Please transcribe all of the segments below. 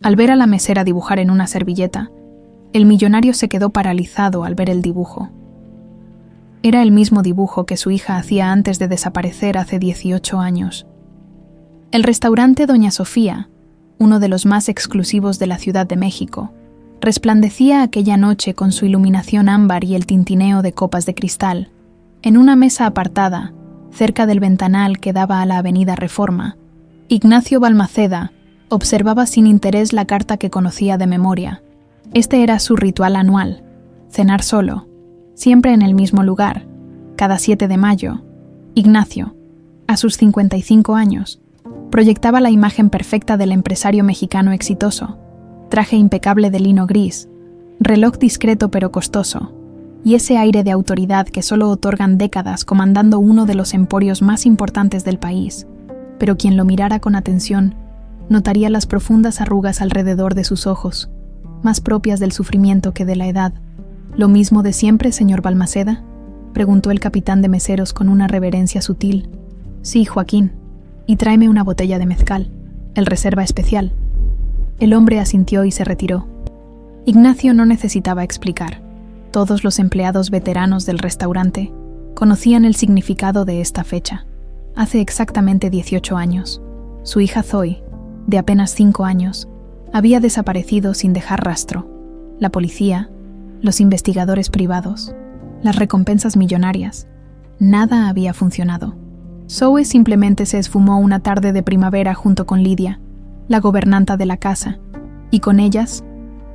Al ver a la mesera dibujar en una servilleta, el millonario se quedó paralizado al ver el dibujo. Era el mismo dibujo que su hija hacía antes de desaparecer hace 18 años. El restaurante Doña Sofía, uno de los más exclusivos de la Ciudad de México, resplandecía aquella noche con su iluminación ámbar y el tintineo de copas de cristal. En una mesa apartada, cerca del ventanal que daba a la avenida Reforma, Ignacio Balmaceda observaba sin interés la carta que conocía de memoria. Este era su ritual anual: cenar solo, siempre en el mismo lugar, cada 7 de mayo. Ignacio, a sus 55 años, proyectaba la imagen perfecta del empresario mexicano exitoso: traje impecable de lino gris, reloj discreto pero costoso, y ese aire de autoridad que solo otorgan décadas comandando uno de los emporios más importantes del país. Pero quien lo mirara con atención notaría las profundas arrugas alrededor de sus ojos, más propias del sufrimiento que de la edad. ¿Lo mismo de siempre, señor Balmaceda?, preguntó el capitán de meseros con una reverencia sutil. Sí, Joaquín, y tráeme una botella de mezcal, el reserva especial. El hombre asintió y se retiró. Ignacio no necesitaba explicar. Todos los empleados veteranos del restaurante conocían el significado de esta fecha. Hace exactamente 18 años, su hija Zoe, de apenas 5 años, había desaparecido sin dejar rastro. La policía, los investigadores privados, las recompensas millonarias, nada había funcionado. Zoe simplemente se esfumó una tarde de primavera junto con Lidia, la gobernanta de la casa, y con ellas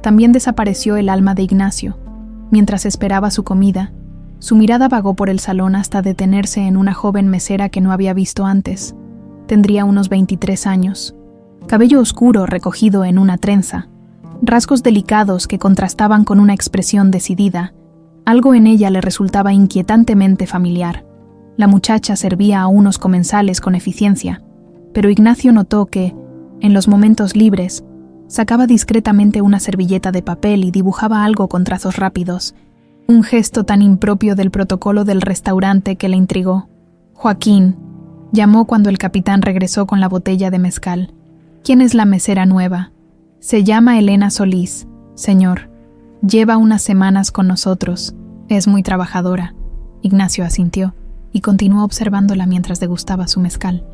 también desapareció el alma de Ignacio. Mientras esperaba su comida, su mirada vagó por el salón hasta detenerse en una joven mesera que no había visto antes. Tendría unos 23 años, cabello oscuro recogido en una trenza, rasgos delicados que contrastaban con una expresión decidida. Algo en ella le resultaba inquietantemente familiar. La muchacha servía a unos comensales con eficiencia, pero Ignacio notó que, en los momentos libres, sacaba discretamente una servilleta de papel y dibujaba algo con trazos rápidos, un gesto tan impropio del protocolo del restaurante que le intrigó. Joaquín, llamó cuando el capitán regresó con la botella de mezcal. ¿Quién es la mesera nueva? Se llama Elena Solís, señor. Lleva unas semanas con nosotros. Es muy trabajadora. Ignacio asintió y continuó observándola mientras degustaba su mezcal.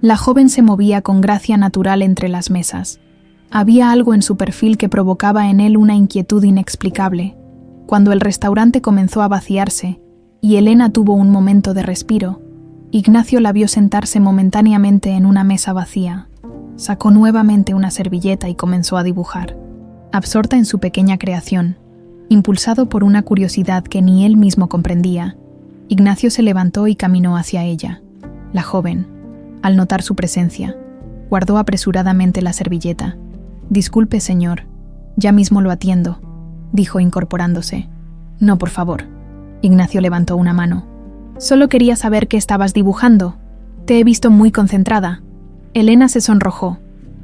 La joven se movía con gracia natural entre las mesas. Había algo en su perfil que provocaba en él una inquietud inexplicable. Cuando el restaurante comenzó a vaciarse y Elena tuvo un momento de respiro, Ignacio la vio sentarse momentáneamente en una mesa vacía. Sacó nuevamente una servilleta y comenzó a dibujar, absorta en su pequeña creación. Impulsado por una curiosidad que ni él mismo comprendía, Ignacio se levantó y caminó hacia ella. La joven, al notar su presencia, guardó apresuradamente la servilleta. «Disculpe, señor, ya mismo lo atiendo», dijo incorporándose. «No, por favor». Ignacio levantó una mano. «Solo quería saber qué estabas dibujando. Te he visto muy concentrada». Elena se sonrojó.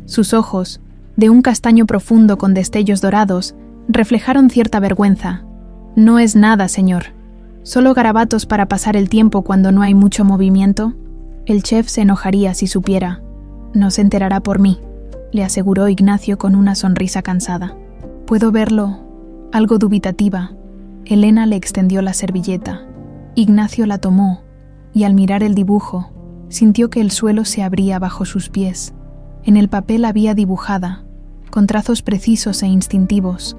Sus ojos, de un castaño profundo con destellos dorados, reflejaron cierta vergüenza. «No es nada, señor. Solo garabatos para pasar el tiempo cuando no hay mucho movimiento». El chef se enojaría si supiera. «No se enterará por mí», le aseguró Ignacio con una sonrisa cansada. «Puedo verlo», algo dubitativa. Elena le extendió la servilleta. Ignacio la tomó, y al mirar el dibujo, sintió que el suelo se abría bajo sus pies. En el papel había dibujada, con trazos precisos e instintivos,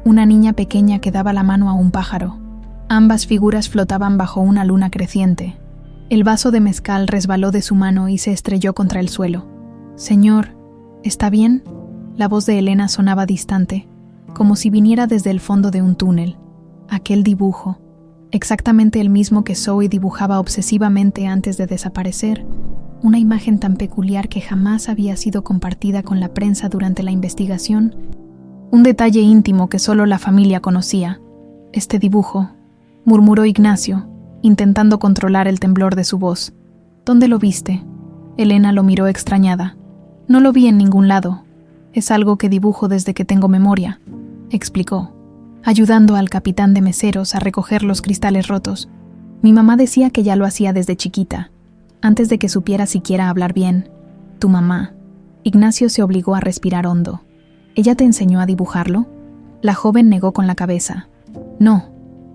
una niña pequeña que daba la mano a un pájaro. Ambas figuras flotaban bajo una luna creciente. El vaso de mezcal resbaló de su mano y se estrelló contra el suelo. «Señor, ¿está bien?». La voz de Elena sonaba distante, como si viniera desde el fondo de un túnel. Aquel dibujo, exactamente el mismo que Zoe dibujaba obsesivamente antes de desaparecer, una imagen tan peculiar que jamás había sido compartida con la prensa durante la investigación, un detalle íntimo que solo la familia conocía. «Este dibujo», murmuró Ignacio, intentando controlar el temblor de su voz. «¿Dónde lo viste?». Elena lo miró extrañada. «No lo vi en ningún lado. Es algo que dibujo desde que tengo memoria», explicó, ayudando al capitán de meseros a recoger los cristales rotos. «Mi mamá decía que ya lo hacía desde chiquita, antes de que supiera siquiera hablar bien». «Tu mamá». Ignacio se obligó a respirar hondo. ¿Ella te enseñó a dibujarlo? La joven negó con la cabeza. No,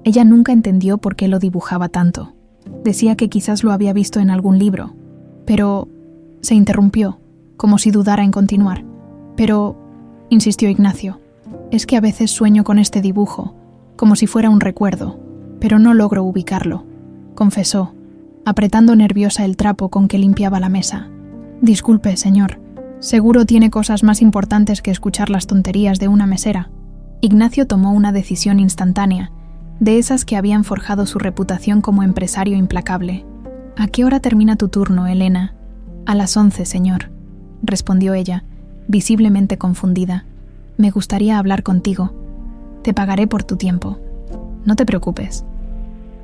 ella nunca entendió por qué lo dibujaba tanto. Decía que quizás lo había visto en algún libro. Pero se interrumpió, como si dudara en continuar. Pero, insistió Ignacio, es que a veces sueño con este dibujo, como si fuera un recuerdo, pero no logro ubicarlo, confesó, apretando nerviosa el trapo con que limpiaba la mesa. Disculpe, señor, seguro tiene cosas más importantes que escuchar las tonterías de una mesera. Ignacio tomó una decisión instantánea, de esas que habían forjado su reputación como empresario implacable. ¿A qué hora termina tu turno, Elena? A las 11, señor, respondió ella, visiblemente confundida. Me gustaría hablar contigo. Te pagaré por tu tiempo. No te preocupes.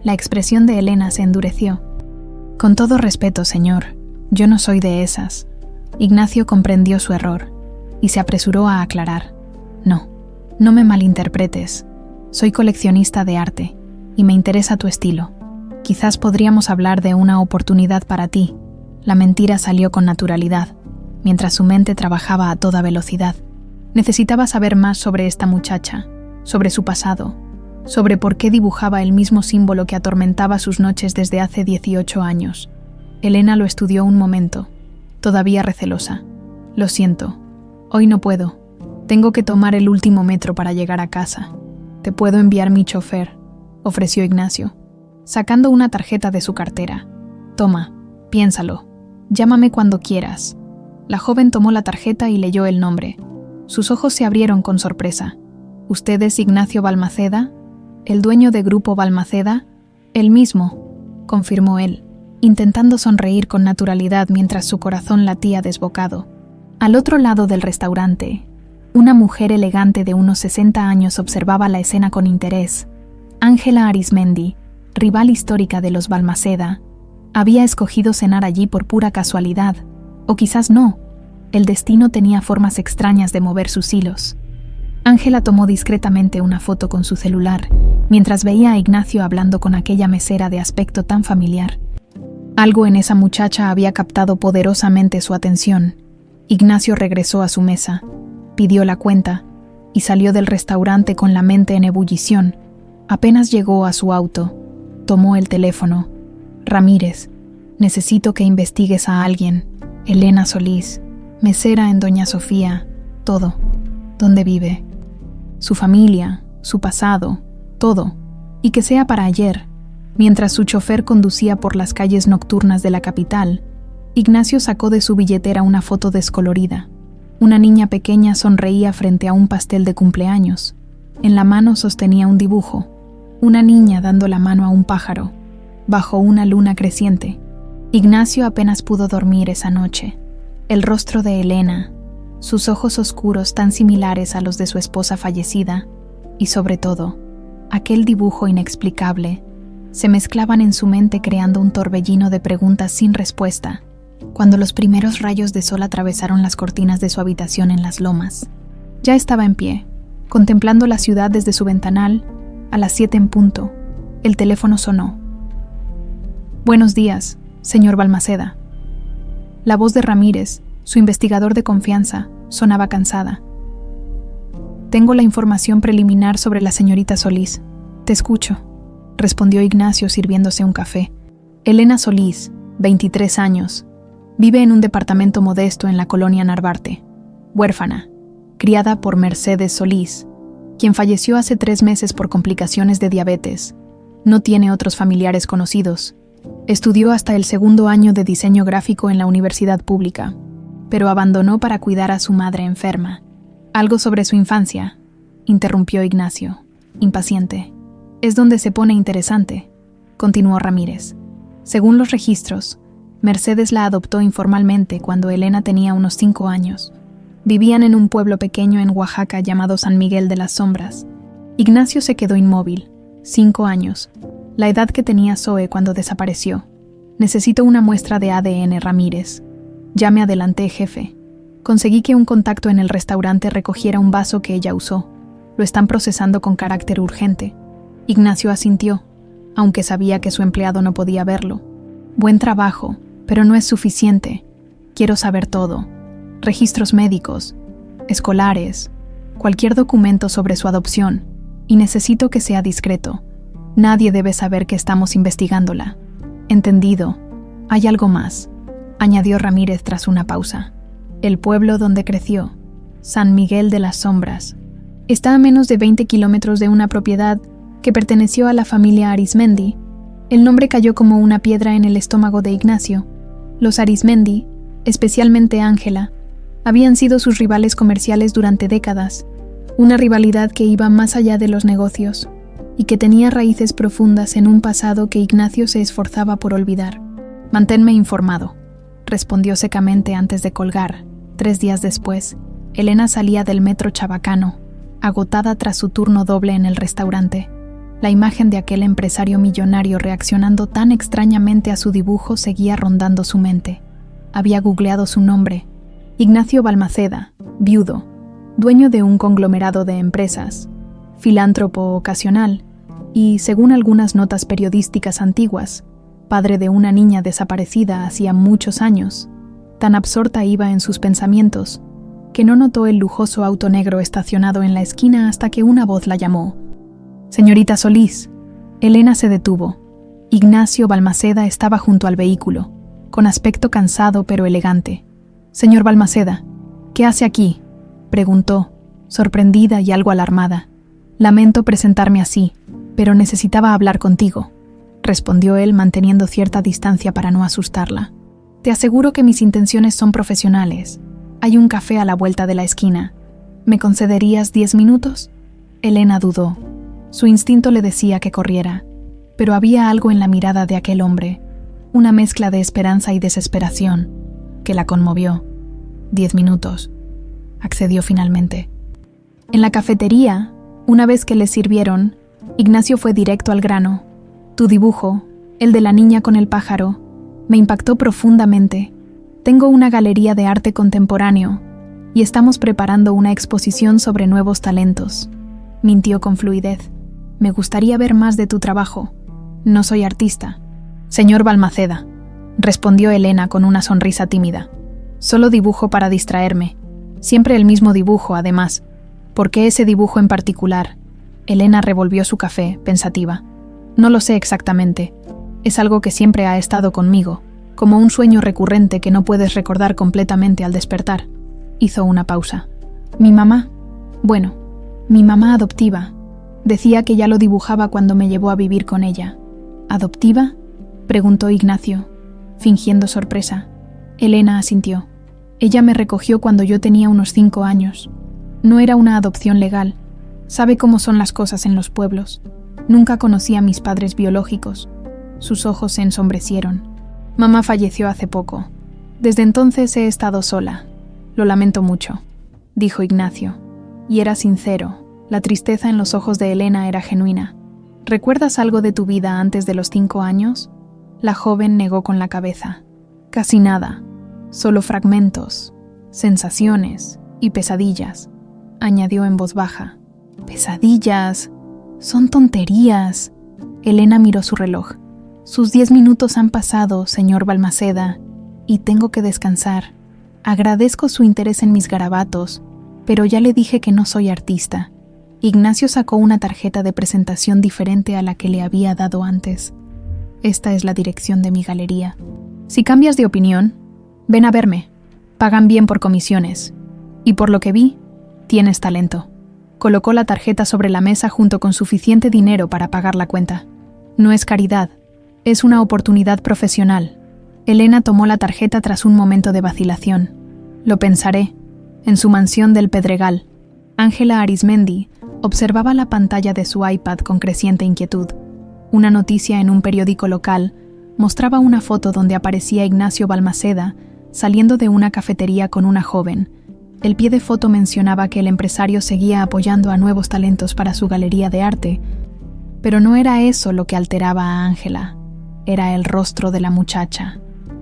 La expresión de Elena se endureció. Con todo respeto, señor, yo no soy de esas. Ignacio comprendió su error y se apresuró a aclarar. No me malinterpretes. Soy coleccionista de arte y me interesa tu estilo. Quizás podríamos hablar de una oportunidad para ti. La mentira salió con naturalidad, mientras su mente trabajaba a toda velocidad. Necesitaba saber más sobre esta muchacha, sobre su pasado, sobre por qué dibujaba el mismo símbolo que atormentaba sus noches desde hace 18 años. Elena lo estudió un momento, todavía recelosa. Lo siento, hoy no puedo. Tengo que tomar el último metro para llegar a casa. Te puedo enviar mi chofer, ofreció Ignacio, sacando una tarjeta de su cartera. Toma, piénsalo. Llámame cuando quieras. La joven tomó la tarjeta y leyó el nombre. Sus ojos se abrieron con sorpresa. ¿Usted es Ignacio Balmaceda? ¿El dueño de Grupo Balmaceda? El mismo, confirmó él, intentando sonreír con naturalidad mientras su corazón latía desbocado. Al otro lado del restaurante, una mujer elegante de unos 60 años observaba la escena con interés. Ángela Arismendi, rival histórica de los Balmaceda, había escogido cenar allí por pura casualidad, o quizás no. El destino tenía formas extrañas de mover sus hilos. Ángela tomó discretamente una foto con su celular, mientras veía a Ignacio hablando con aquella mesera de aspecto tan familiar. Algo en esa muchacha había captado poderosamente su atención. Ignacio regresó a su mesa, pidió la cuenta y salió del restaurante con la mente en ebullición. Apenas llegó a su auto, tomó el teléfono. Ramírez, necesito que investigues a alguien. Elena Solís, mesera en Doña Sofía, todo. ¿Dónde vive? Su familia, su pasado, todo. Y que sea para ayer. Mientras su chofer conducía por las calles nocturnas de la capital, Ignacio sacó de su billetera una foto descolorida. Una niña pequeña sonreía frente a un pastel de cumpleaños. En la mano sostenía un dibujo. Una niña dando la mano a un pájaro, bajo una luna creciente. Ignacio apenas pudo dormir esa noche. El rostro de Elena, sus ojos oscuros tan similares a los de su esposa fallecida, y sobre todo, aquel dibujo inexplicable, se mezclaban en su mente creando un torbellino de preguntas sin respuesta, cuando los primeros rayos de sol atravesaron las cortinas de su habitación en las lomas. Ya estaba en pie, contemplando la ciudad desde su ventanal. A las 7 en punto, el teléfono sonó. Buenos días, señor Balmaceda. La voz de Ramírez, su investigador de confianza, sonaba cansada. Tengo la información preliminar sobre la señorita Solís. Te escucho, respondió Ignacio sirviéndose un café. Elena Solís, 23 años, vive en un departamento modesto en la colonia Narvarte. Huérfana, criada por Mercedes Solís, quien falleció hace 3 meses por complicaciones de diabetes. No tiene otros familiares conocidos. Estudió hasta el 2º año de diseño gráfico en la universidad pública, pero abandonó para cuidar a su madre enferma. Algo sobre su infancia, interrumpió Ignacio, impaciente. Es donde se pone interesante, continuó Ramírez. Según los registros, Mercedes la adoptó informalmente cuando Elena tenía unos 5 años. Vivían en un pueblo pequeño en Oaxaca llamado San Miguel de las Sombras. Ignacio se quedó inmóvil. 5 años. La edad que tenía Zoe cuando desapareció. Necesito una muestra de ADN, Ramírez. Ya me adelanté, jefe. Conseguí que un contacto en el restaurante recogiera un vaso que ella usó. Lo están procesando con carácter urgente. Ignacio asintió, aunque sabía que su empleado no podía verlo. Buen trabajo, pero no es suficiente. Quiero saber todo. Registros médicos, escolares, cualquier documento sobre su adopción, y necesito que sea discreto. Nadie debe saber que estamos investigándola. Entendido. Hay algo más, añadió Ramírez tras una pausa. El pueblo donde creció, San Miguel de las Sombras, está a menos de 20 kilómetros de una propiedad que perteneció a la familia Arizmendi. El nombre cayó como una piedra en el estómago de Ignacio. Los Arizmendi, especialmente Ángela, habían sido sus rivales comerciales durante décadas, una rivalidad que iba más allá de los negocios y que tenía raíces profundas en un pasado que Ignacio se esforzaba por olvidar. Manténme informado, respondió secamente antes de colgar. 3 días después, Elena salía del metro Chabacano, agotada tras su turno doble en el restaurante. La imagen de aquel empresario millonario reaccionando tan extrañamente a su dibujo seguía rondando su mente. Había googleado su nombre: Ignacio Balmaceda, viudo, dueño de un conglomerado de empresas, filántropo ocasional y, según algunas notas periodísticas antiguas, padre de una niña desaparecida hacía muchos años. Tan absorta iba en sus pensamientos que no notó el lujoso auto negro estacionado en la esquina hasta que una voz la llamó. «Señorita Solís». Elena se detuvo. Ignacio Balmaceda estaba junto al vehículo, con aspecto cansado pero elegante. «Señor Balmaceda, ¿qué hace aquí?», preguntó, sorprendida y algo alarmada. «Lamento presentarme así, pero necesitaba hablar contigo», respondió él manteniendo cierta distancia para no asustarla. «Te aseguro que mis intenciones son profesionales. Hay un café a la vuelta de la esquina. ¿Me concederías 10 minutos?» Elena dudó. Su instinto le decía que corriera, pero había algo en la mirada de aquel hombre, una mezcla de esperanza y desesperación, que la conmovió. 10 minutos, accedió finalmente. En la cafetería, una vez que le sirvieron, Ignacio fue directo al grano. «Tu dibujo, el de la niña con el pájaro, me impactó profundamente. Tengo una galería de arte contemporáneo y estamos preparando una exposición sobre nuevos talentos», mintió con fluidez. «Me gustaría ver más de tu trabajo. No soy artista». «Señor Balmaceda», respondió Elena con una sonrisa tímida. «Solo dibujo para distraerme. Siempre el mismo dibujo, además. ¿Por qué ese dibujo en particular?». Elena revolvió su café, pensativa. «No lo sé exactamente. Es algo que siempre ha estado conmigo, como un sueño recurrente que no puedes recordar completamente al despertar». Hizo una pausa. «¿Mi mamá? Bueno, mi mamá adoptiva. Decía que ya lo dibujaba cuando me llevó a vivir con ella». «¿Adoptiva?», preguntó Ignacio, fingiendo sorpresa. Elena asintió. «Ella me recogió cuando yo tenía unos 5 años. No era una adopción legal. Sabe cómo son las cosas en los pueblos. Nunca conocí a mis padres biológicos». Sus ojos se ensombrecieron. «Mamá falleció hace poco. Desde entonces he estado sola. Lo lamento mucho», dijo Ignacio. Y era sincero. La tristeza en los ojos de Elena era genuina. «¿Recuerdas algo de tu vida antes de los 5 años?» La joven negó con la cabeza. «Casi nada. Solo fragmentos, sensaciones y pesadillas», añadió en voz baja. «Pesadillas. Son tonterías». Elena miró su reloj. «Sus 10 minutos han pasado, señor Balmaceda, y tengo que descansar. Agradezco su interés en mis garabatos, pero ya le dije que no soy artista». Ignacio sacó una tarjeta de presentación diferente a la que le había dado antes. «Esta es la dirección de mi galería. Si cambias de opinión, ven a verme. Pagan bien por comisiones. Y por lo que vi, tienes talento». Colocó la tarjeta sobre la mesa junto con suficiente dinero para pagar la cuenta. «No es caridad, es una oportunidad profesional». Elena tomó la tarjeta tras un momento de vacilación. «Lo pensaré». En su mansión del Pedregal, Ángela Arizmendi observaba la pantalla de su iPad con creciente inquietud. Una noticia en un periódico local mostraba una foto donde aparecía Ignacio Balmaceda saliendo de una cafetería con una joven. El pie de foto mencionaba que el empresario seguía apoyando a nuevos talentos para su galería de arte, pero no era eso lo que alteraba a Ángela. Era el rostro de la muchacha.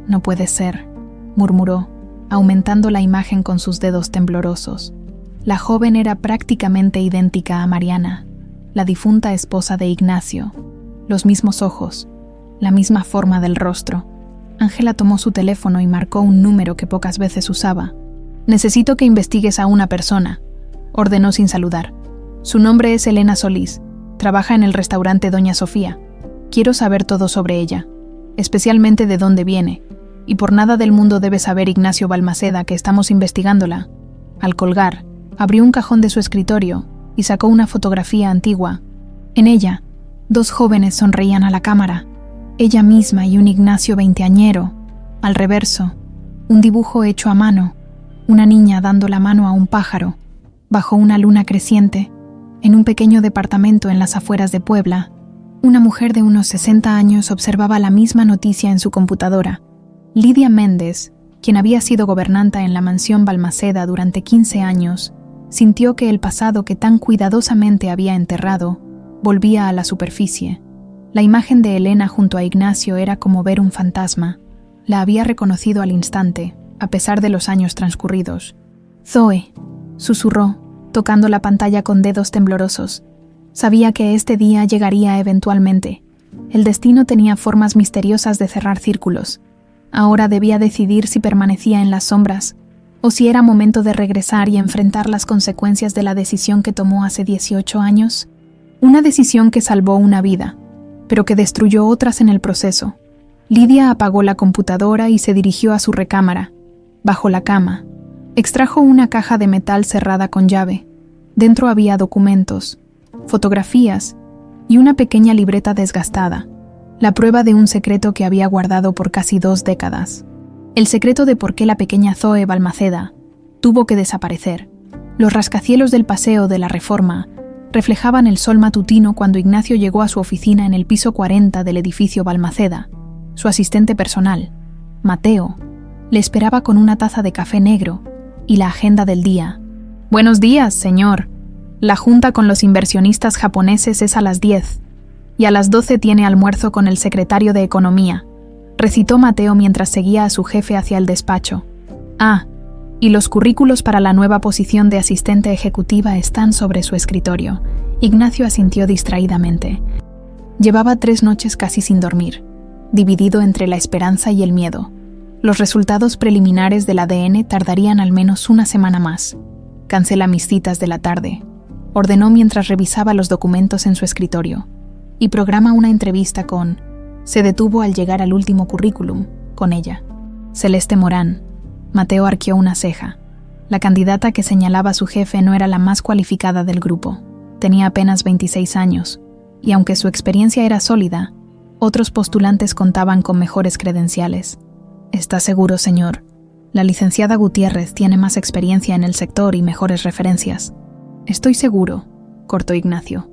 «No puede ser», murmuró, aumentando la imagen con sus dedos temblorosos. La joven era prácticamente idéntica a Mariana, la difunta esposa de Ignacio. Los mismos ojos, la misma forma del rostro. Ángela tomó su teléfono y marcó un número que pocas veces usaba. «Necesito que investigues a una persona», ordenó sin saludar. Su nombre es Elena Solís. Trabaja en el restaurante Doña Sofía. Quiero saber todo sobre ella, especialmente de dónde viene, y por nada del mundo debe saber Ignacio Balmaceda que estamos investigándola. Al colgar, abrió un cajón de su escritorio y sacó una fotografía antigua. En ella, 2 jóvenes sonreían a la cámara, ella misma y un Ignacio veinteañero. Al reverso, un dibujo hecho a mano, una niña dando la mano a un pájaro, bajo una luna creciente, en un pequeño departamento en las afueras de Puebla. Una mujer de unos 60 años observaba la misma noticia en su computadora. Lidia Méndez, quien había sido gobernanta en la mansión Balmaceda durante 15 años, sintió que el pasado que tan cuidadosamente había enterrado volvía a la superficie. La imagen de Elena junto a Ignacio era como ver un fantasma. La había reconocido al instante, a pesar de los años transcurridos. «Zoe», susurró, tocando la pantalla con dedos temblorosos. Sabía que este día llegaría eventualmente. El destino tenía formas misteriosas de cerrar círculos. Ahora debía decidir si permanecía en las sombras, o si era momento de regresar y enfrentar las consecuencias de la decisión que tomó hace 18 años. Una decisión que salvó una vida, pero que destruyó otras en el proceso. Lidia apagó la computadora y se dirigió a su recámara. Bajo la cama, extrajo una caja de metal cerrada con llave. Dentro había documentos, fotografías y una pequeña libreta desgastada, la prueba de un secreto que había guardado por casi 2 décadas. El secreto de por qué la pequeña Zoe Balmaceda tuvo que desaparecer. Los rascacielos del Paseo de la Reforma reflejaban el sol matutino cuando Ignacio llegó a su oficina en el piso 40 del edificio Balmaceda. Su asistente personal, Mateo, le esperaba con una taza de café negro y la agenda del día. «Buenos días, señor. La junta con los inversionistas japoneses es a las 10 y a las 12 tiene almuerzo con el secretario de Economía», recitó Mateo mientras seguía a su jefe hacia el despacho. «Ah, y los currículos para la nueva posición de asistente ejecutiva están sobre su escritorio». Ignacio asintió distraídamente. Llevaba 3 noches casi sin dormir, dividido entre la esperanza y el miedo. Los resultados preliminares del ADN tardarían al menos una semana más. «Cancela mis citas de la tarde», ordenó mientras revisaba los documentos en su escritorio, «y programa una entrevista con...». Se detuvo al llegar al último currículum, con ella. Celeste Morán. Mateo arqueó una ceja. La candidata que señalaba a su jefe no era la más cualificada del grupo. Tenía apenas 26 años, y aunque su experiencia era sólida, otros postulantes contaban con mejores credenciales. «¿Está seguro, señor? La licenciada Gutiérrez tiene más experiencia en el sector y mejores referencias». «Estoy seguro», cortó Ignacio.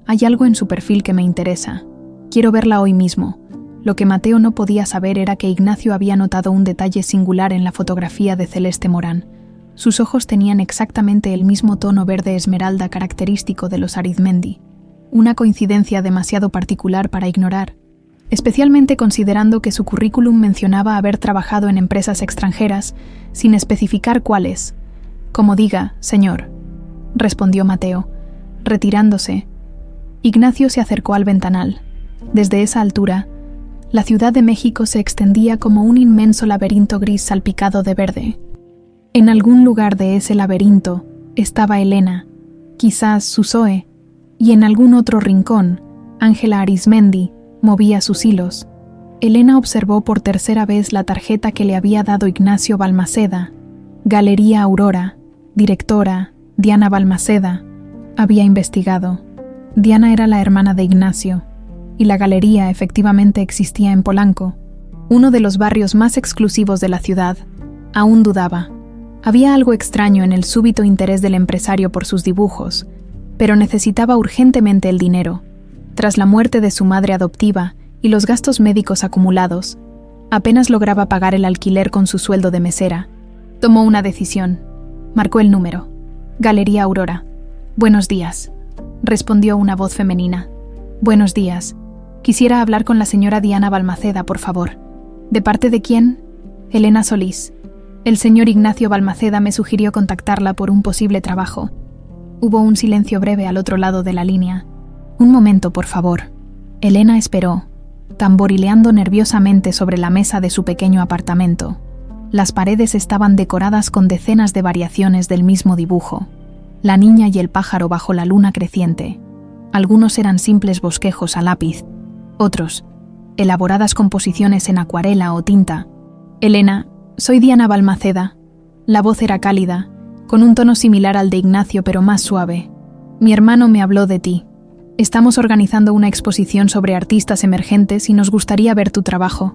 «Hay algo en su perfil que me interesa. Quiero verla hoy mismo». Lo que Mateo no podía saber era que Ignacio había notado un detalle singular en la fotografía de Celeste Morán. Sus ojos tenían exactamente el mismo tono verde esmeralda característico de los Arizmendi. Una coincidencia demasiado particular para ignorar, especialmente considerando que su currículum mencionaba haber trabajado en empresas extranjeras, sin especificar cuáles. «Como diga, señor», respondió Mateo, retirándose. Ignacio se acercó al ventanal. Desde esa altura, la Ciudad de México se extendía como un inmenso laberinto gris salpicado de verde. En algún lugar de ese laberinto estaba Elena, quizás su Zoe, y en algún otro rincón, Ángela Arizmendi movía sus hilos. Elena observó por tercera vez la tarjeta que le había dado Ignacio Balmaceda. Galería Aurora, directora, Diana Balmaceda. Había investigado. Diana era la hermana de Ignacio, y la galería efectivamente existía en Polanco, uno de los barrios más exclusivos de la ciudad. Aún dudaba. Había algo extraño en el súbito interés del empresario por sus dibujos, pero necesitaba urgentemente el dinero. Tras la muerte de su madre adoptiva y los gastos médicos acumulados, apenas lograba pagar el alquiler con su sueldo de mesera. Tomó una decisión. Marcó el número. «Galería Aurora». «Buenos días», respondió una voz femenina. «Buenos días. Quisiera hablar con la señora Diana Balmaceda, por favor». «¿De parte de quién?» «Elena Solís. El señor Ignacio Balmaceda me sugirió contactarla por un posible trabajo». Hubo un silencio breve al otro lado de la línea. «Un momento, por favor». Elena esperó, tamborileando nerviosamente sobre la mesa de su pequeño apartamento. Las paredes estaban decoradas con decenas de variaciones del mismo dibujo. la niña y el pájaro bajo la luna creciente. Algunos eran simples bosquejos a lápiz, otros, elaboradas composiciones en acuarela o tinta. Elena, soy Diana Balmaceda. La voz era cálida, con un tono similar al de Ignacio pero más suave. Mi hermano me habló de ti. Estamos organizando una exposición sobre artistas emergentes y nos gustaría ver tu trabajo.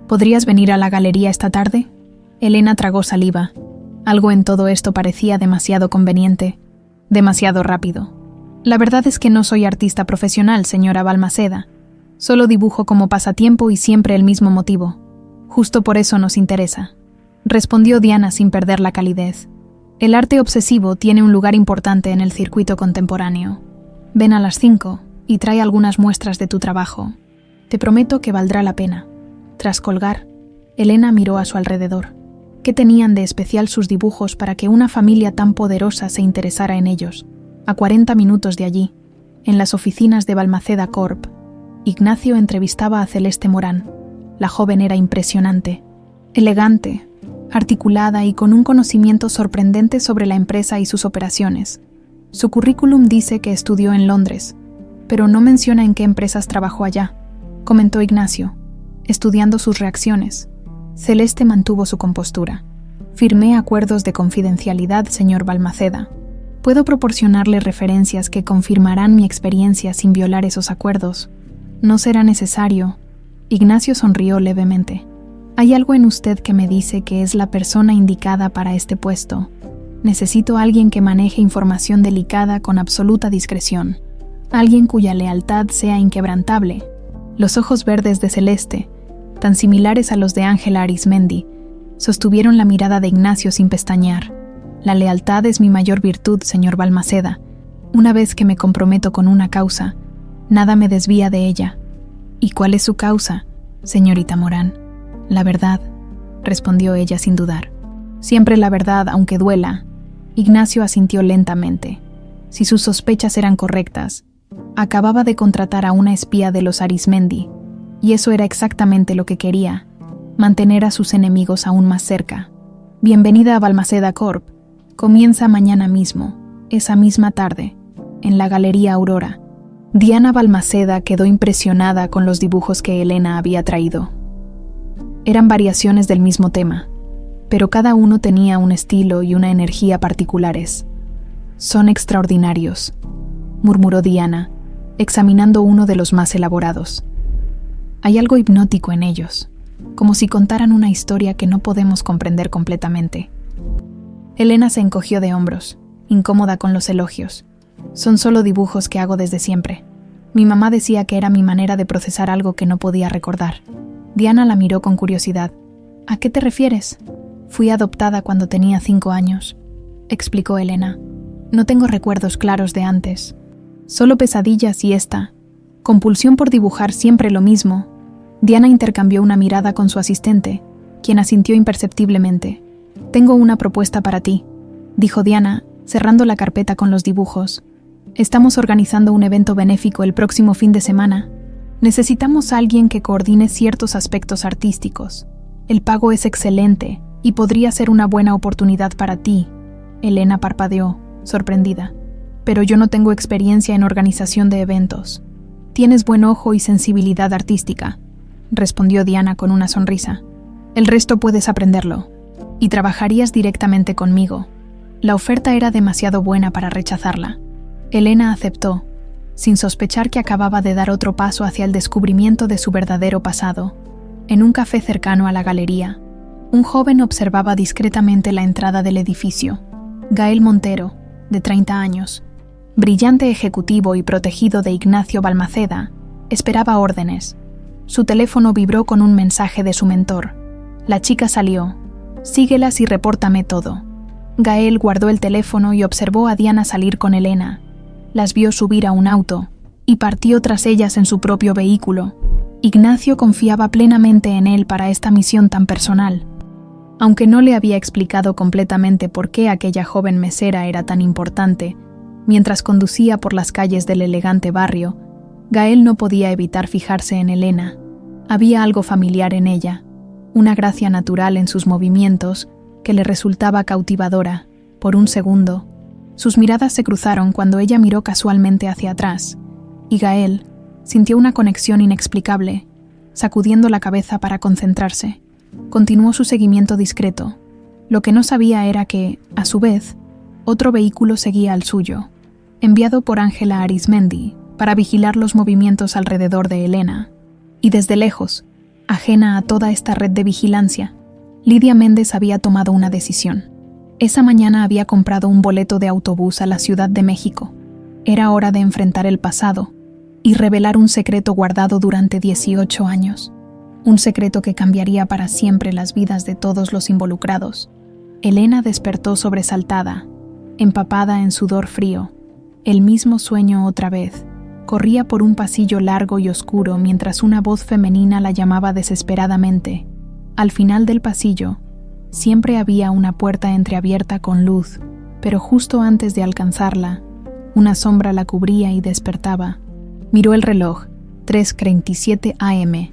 ¿Podrías venir a la galería esta tarde? Elena tragó saliva. Algo en todo esto parecía demasiado conveniente, demasiado rápido. La verdad es que no soy artista profesional, señora Balmaceda. Solo dibujo como pasatiempo y siempre el mismo motivo. Justo por eso nos interesa, respondió Diana sin perder la calidez. El arte obsesivo tiene un lugar importante en el circuito contemporáneo. Ven a las 5 y trae algunas muestras de tu trabajo. Te prometo que valdrá la pena. Tras colgar, Elena miró a su alrededor. ¿Qué tenían de especial sus dibujos para que una familia tan poderosa se interesara en ellos? A 40 minutos de allí, en las oficinas de Balmaceda Corp, Ignacio entrevistaba a Celeste Morán. La joven era impresionante, elegante, articulada y con un conocimiento sorprendente sobre la empresa y sus operaciones. Su currículum dice que estudió en Londres, pero no menciona en qué empresas trabajó allá, comentó Ignacio, estudiando sus reacciones. Celeste mantuvo su compostura. Firmé acuerdos de confidencialidad, señor Balmaceda. Puedo proporcionarle referencias que confirmarán mi experiencia sin violar esos acuerdos. No será necesario. Ignacio sonrió levemente. Hay algo en usted que me dice que es la persona indicada para este puesto. Necesito a alguien que maneje información delicada con absoluta discreción. Alguien cuya lealtad sea inquebrantable. Los ojos verdes de Celeste, tan similares a los de Ángela Arismendi, sostuvieron la mirada de Ignacio sin pestañear. La lealtad es mi mayor virtud, señor Balmaceda. Una vez que me comprometo con una causa, nada me desvía de ella. ¿Y cuál es su causa, señorita Morán? La verdad, respondió ella sin dudar. Siempre la verdad, aunque duela. Ignacio asintió lentamente. Si sus sospechas eran correctas, acababa de contratar a una espía de los Arismendi, y eso era exactamente lo que quería, mantener a sus enemigos aún más cerca. Bienvenida a Balmaceda Corp. Comienza mañana mismo, esa misma tarde, en la Galería Aurora. Diana Balmaceda quedó impresionada con los dibujos que Elena había traído. Eran variaciones del mismo tema, pero cada uno tenía un estilo y una energía particulares. Son extraordinarios, murmuró Diana, examinando uno de los más elaborados. Hay algo hipnótico en ellos, como si contaran una historia que no podemos comprender completamente. Elena se encogió de hombros, incómoda con los elogios. Son solo dibujos que hago desde siempre. Mi mamá decía que era mi manera de procesar algo que no podía recordar. Diana la miró con curiosidad. ¿A qué te refieres? Fui adoptada cuando tenía 5 años, explicó Elena. No tengo recuerdos claros de antes. Solo pesadillas y esta. Compulsión por dibujar siempre lo mismo. Diana intercambió una mirada con su asistente, quien asintió imperceptiblemente. Tengo una propuesta para ti, dijo Diana, cerrando la carpeta con los dibujos. Estamos organizando un evento benéfico el próximo fin de semana. Necesitamos a alguien que coordine ciertos aspectos artísticos. El pago es excelente y podría ser una buena oportunidad para ti. Elena parpadeó, sorprendida. Pero yo no tengo experiencia en organización de eventos. Tienes buen ojo y sensibilidad artística, respondió Diana con una sonrisa. El resto puedes aprenderlo. Y trabajarías directamente conmigo. La oferta era demasiado buena para rechazarla. Elena aceptó, sin sospechar que acababa de dar otro paso hacia el descubrimiento de su verdadero pasado. En un café cercano a la galería, un joven observaba discretamente la entrada del edificio. Gael Montero, de 30 años, brillante ejecutivo y protegido de Ignacio Balmaceda, esperaba órdenes. Su teléfono vibró con un mensaje de su mentor. La chica salió. Síguelas y repórtame todo. Gael guardó el teléfono y observó a Diana salir con Elena. Las vio subir a un auto y partió tras ellas en su propio vehículo. Ignacio confiaba plenamente en él para esta misión tan personal. Aunque no le había explicado completamente por qué aquella joven mesera era tan importante, mientras conducía por las calles del elegante barrio, Gael no podía evitar fijarse en Elena. Había algo familiar en ella, una gracia natural en sus movimientos que le resultaba cautivadora. Por un segundo, Sus miradas se cruzaron cuando ella miró casualmente hacia atrás, y Gael sintió una conexión inexplicable. Sacudiendo la cabeza para concentrarse, continuó su seguimiento discreto. Lo que no sabía era que, a su vez, otro vehículo seguía al suyo, enviado por Ángela Arizmendi para vigilar los movimientos alrededor de Elena. Y desde lejos, ajena a toda esta red de vigilancia, Lidia Méndez había tomado una decisión. Esa mañana había comprado un boleto de autobús a la Ciudad de México. Era hora de enfrentar el pasado y revelar un secreto guardado durante 18 años. Un secreto que cambiaría para siempre las vidas de todos los involucrados. Elena despertó sobresaltada, empapada en sudor frío. El mismo sueño otra vez. Corría por un pasillo largo y oscuro mientras una voz femenina la llamaba desesperadamente. Al final del pasillo, siempre había una puerta entreabierta con luz, pero justo antes de alcanzarla, una sombra la cubría y despertaba. Miró el reloj, 3:47 am.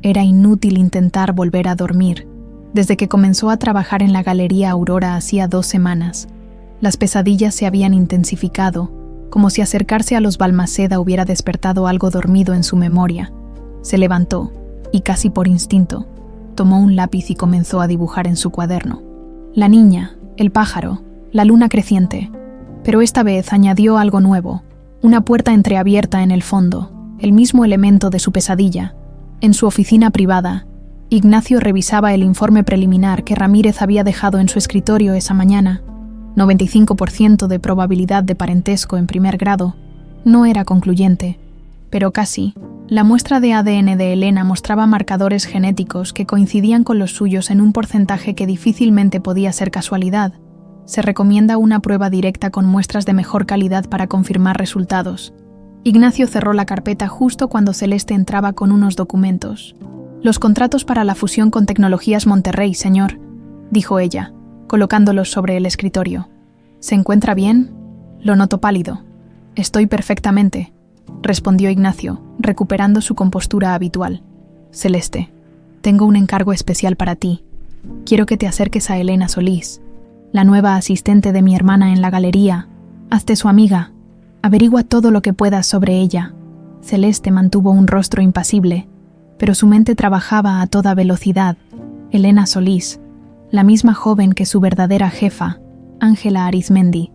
Era inútil intentar volver a dormir. Desde que comenzó a trabajar en la Galería Aurora hacía 2 semanas, las pesadillas se habían intensificado, como si acercarse a los Balmaceda hubiera despertado algo dormido en su memoria. Se levantó, y casi por instinto, tomó un lápiz y comenzó a dibujar en su cuaderno. La niña, el pájaro, la luna creciente. Pero esta vez añadió algo nuevo, una puerta entreabierta en el fondo, el mismo elemento de su pesadilla. En su oficina privada, Ignacio revisaba el informe preliminar que Ramírez había dejado en su escritorio esa mañana. 95% de probabilidad de parentesco en primer grado. No era concluyente, pero casi. La muestra de ADN de Elena mostraba marcadores genéticos que coincidían con los suyos en un porcentaje que difícilmente podía ser casualidad. Se recomienda una prueba directa con muestras de mejor calidad para confirmar resultados. Ignacio cerró la carpeta justo cuando Celeste entraba con unos documentos. «Los contratos para la fusión con Tecnologías Monterrey, señor», dijo ella, colocándolos sobre el escritorio. «¿Se encuentra bien?» «Lo noto pálido». «Estoy perfectamente», respondió Ignacio, recuperando su compostura habitual. «Celeste, tengo un encargo especial para ti. Quiero que te acerques a Elena Solís, la nueva asistente de mi hermana en la galería. Hazte su amiga. Averigua todo lo que puedas sobre ella». Celeste mantuvo un rostro impasible, pero su mente trabajaba a toda velocidad. Elena Solís, la misma joven que su verdadera jefa, Ángela Arizmendi,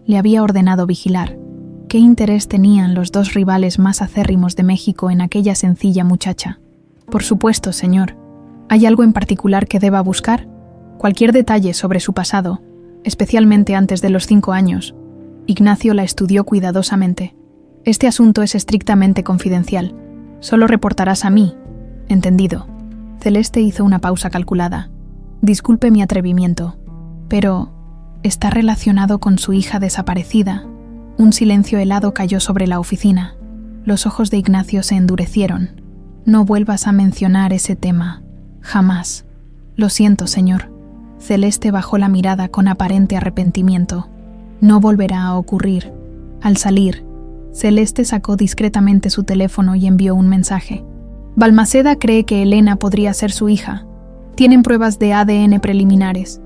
le había ordenado vigilar. ¿Qué interés tenían los dos rivales más acérrimos de México en aquella sencilla muchacha? «Por supuesto, señor. ¿Hay algo en particular que deba buscar?» «Cualquier detalle sobre su pasado, especialmente antes de los 5 años». Ignacio la estudió cuidadosamente. «Este asunto es estrictamente confidencial. Solo reportarás a mí». «Entendido». Celeste hizo una pausa calculada. «Disculpe mi atrevimiento, pero está relacionado con su hija desaparecida». Un silencio helado cayó sobre la oficina. Los ojos de Ignacio se endurecieron. «No vuelvas a mencionar ese tema. Jamás». «Lo siento, señor». Celeste bajó la mirada con aparente arrepentimiento. «No volverá a ocurrir». Al salir, Celeste sacó discretamente su teléfono y envió un mensaje. «Balmaceda cree que Elena podría ser su hija. Tienen pruebas de ADN preliminares».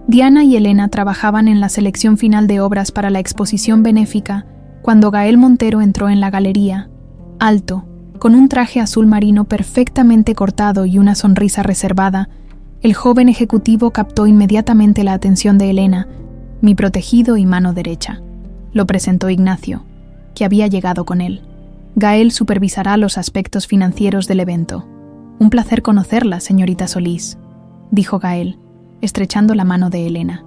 Diana y Elena trabajaban en la selección final de obras para la exposición benéfica cuando Gael Montero entró en la galería, alto, con un traje azul marino perfectamente cortado y una sonrisa reservada. El joven ejecutivo captó inmediatamente la atención de Elena, mi protegido y mano derecha. Lo presentó Ignacio, que había llegado con él. Gael supervisará los aspectos financieros del evento. «Un placer conocerla, señorita Solís», dijo Gael, estrechando la mano de Elena.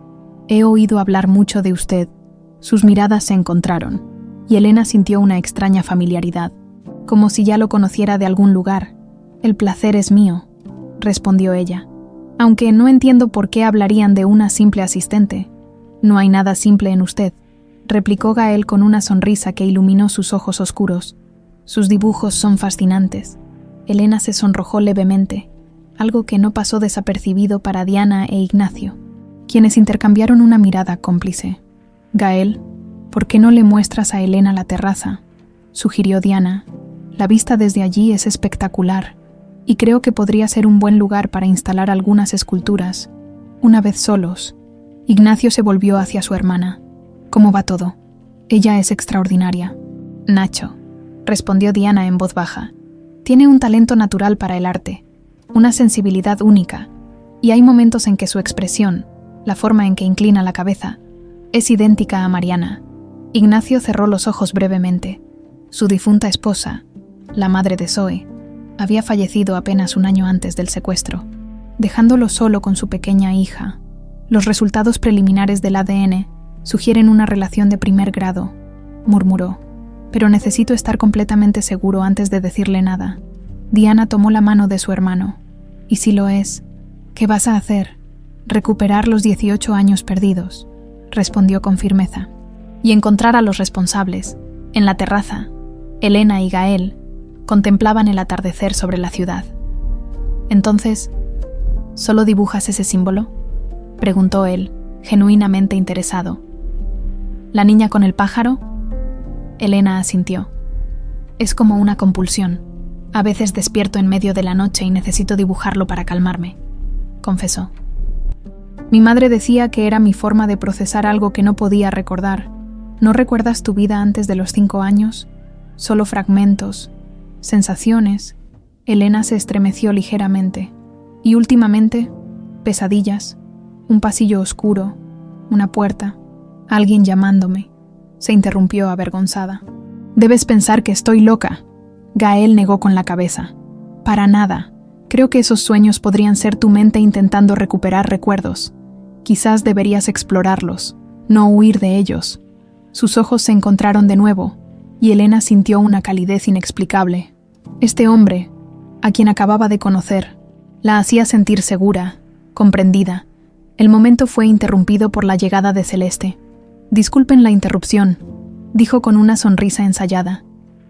«He oído hablar mucho de usted». Sus miradas se encontraron, y Elena sintió una extraña familiaridad, como si ya lo conociera de algún lugar. «El placer es mío», respondió ella. «Aunque no entiendo por qué hablarían de una simple asistente». «No hay nada simple en usted», replicó Gael con una sonrisa que iluminó sus ojos oscuros. «Sus dibujos son fascinantes». Elena se sonrojó levemente, algo que no pasó desapercibido para Diana e Ignacio, quienes intercambiaron una mirada cómplice. «Gael, ¿por qué no le muestras a Elena la terraza?», sugirió Diana. «La vista desde allí es espectacular, y creo que podría ser un buen lugar para instalar algunas esculturas, una vez solos». Ignacio se volvió hacia su hermana. ¿Cómo va todo? Ella es extraordinaria. Nacho, respondió Diana en voz baja. Tiene un talento natural para el arte, una sensibilidad única, y hay momentos en que su expresión, la forma en que inclina la cabeza, es idéntica a Mariana. Ignacio cerró los ojos brevemente. Su difunta esposa, la madre de Zoe, había fallecido apenas un año antes del secuestro, dejándolo solo con su pequeña hija. Los resultados preliminares del ADN sugieren una relación de primer grado, murmuró, pero necesito estar completamente seguro antes de decirle nada. Diana tomó la mano de su hermano. ¿Y si lo es? ¿Qué vas a hacer? Recuperar los 18 años perdidos, respondió con firmeza. Y encontrar a los responsables. En la terraza, Elena y Gael contemplaban el atardecer sobre la ciudad. Entonces, ¿solo dibujas ese símbolo?, preguntó él, genuinamente interesado. ¿La niña con el pájaro? Elena asintió. Es como una compulsión. A veces despierto en medio de la noche y necesito dibujarlo para calmarme, confesó. Mi madre decía que era mi forma de procesar algo que no podía recordar. ¿No recuerdas tu vida antes de los 5 años? Solo fragmentos, sensaciones. Elena se estremeció ligeramente. Y últimamente, pesadillas, un pasillo oscuro, una puerta, alguien llamándome. Se interrumpió avergonzada. Debes pensar que estoy loca. Gael negó con la cabeza. Para nada. Creo que esos sueños podrían ser tu mente intentando recuperar recuerdos. Quizás deberías explorarlos, no huir de ellos. Sus ojos se encontraron de nuevo, y Elena sintió una calidez inexplicable. Este hombre, a quien acababa de conocer, la hacía sentir segura, comprendida. El momento fue interrumpido por la llegada de Celeste. Disculpen la interrupción, dijo con una sonrisa ensayada.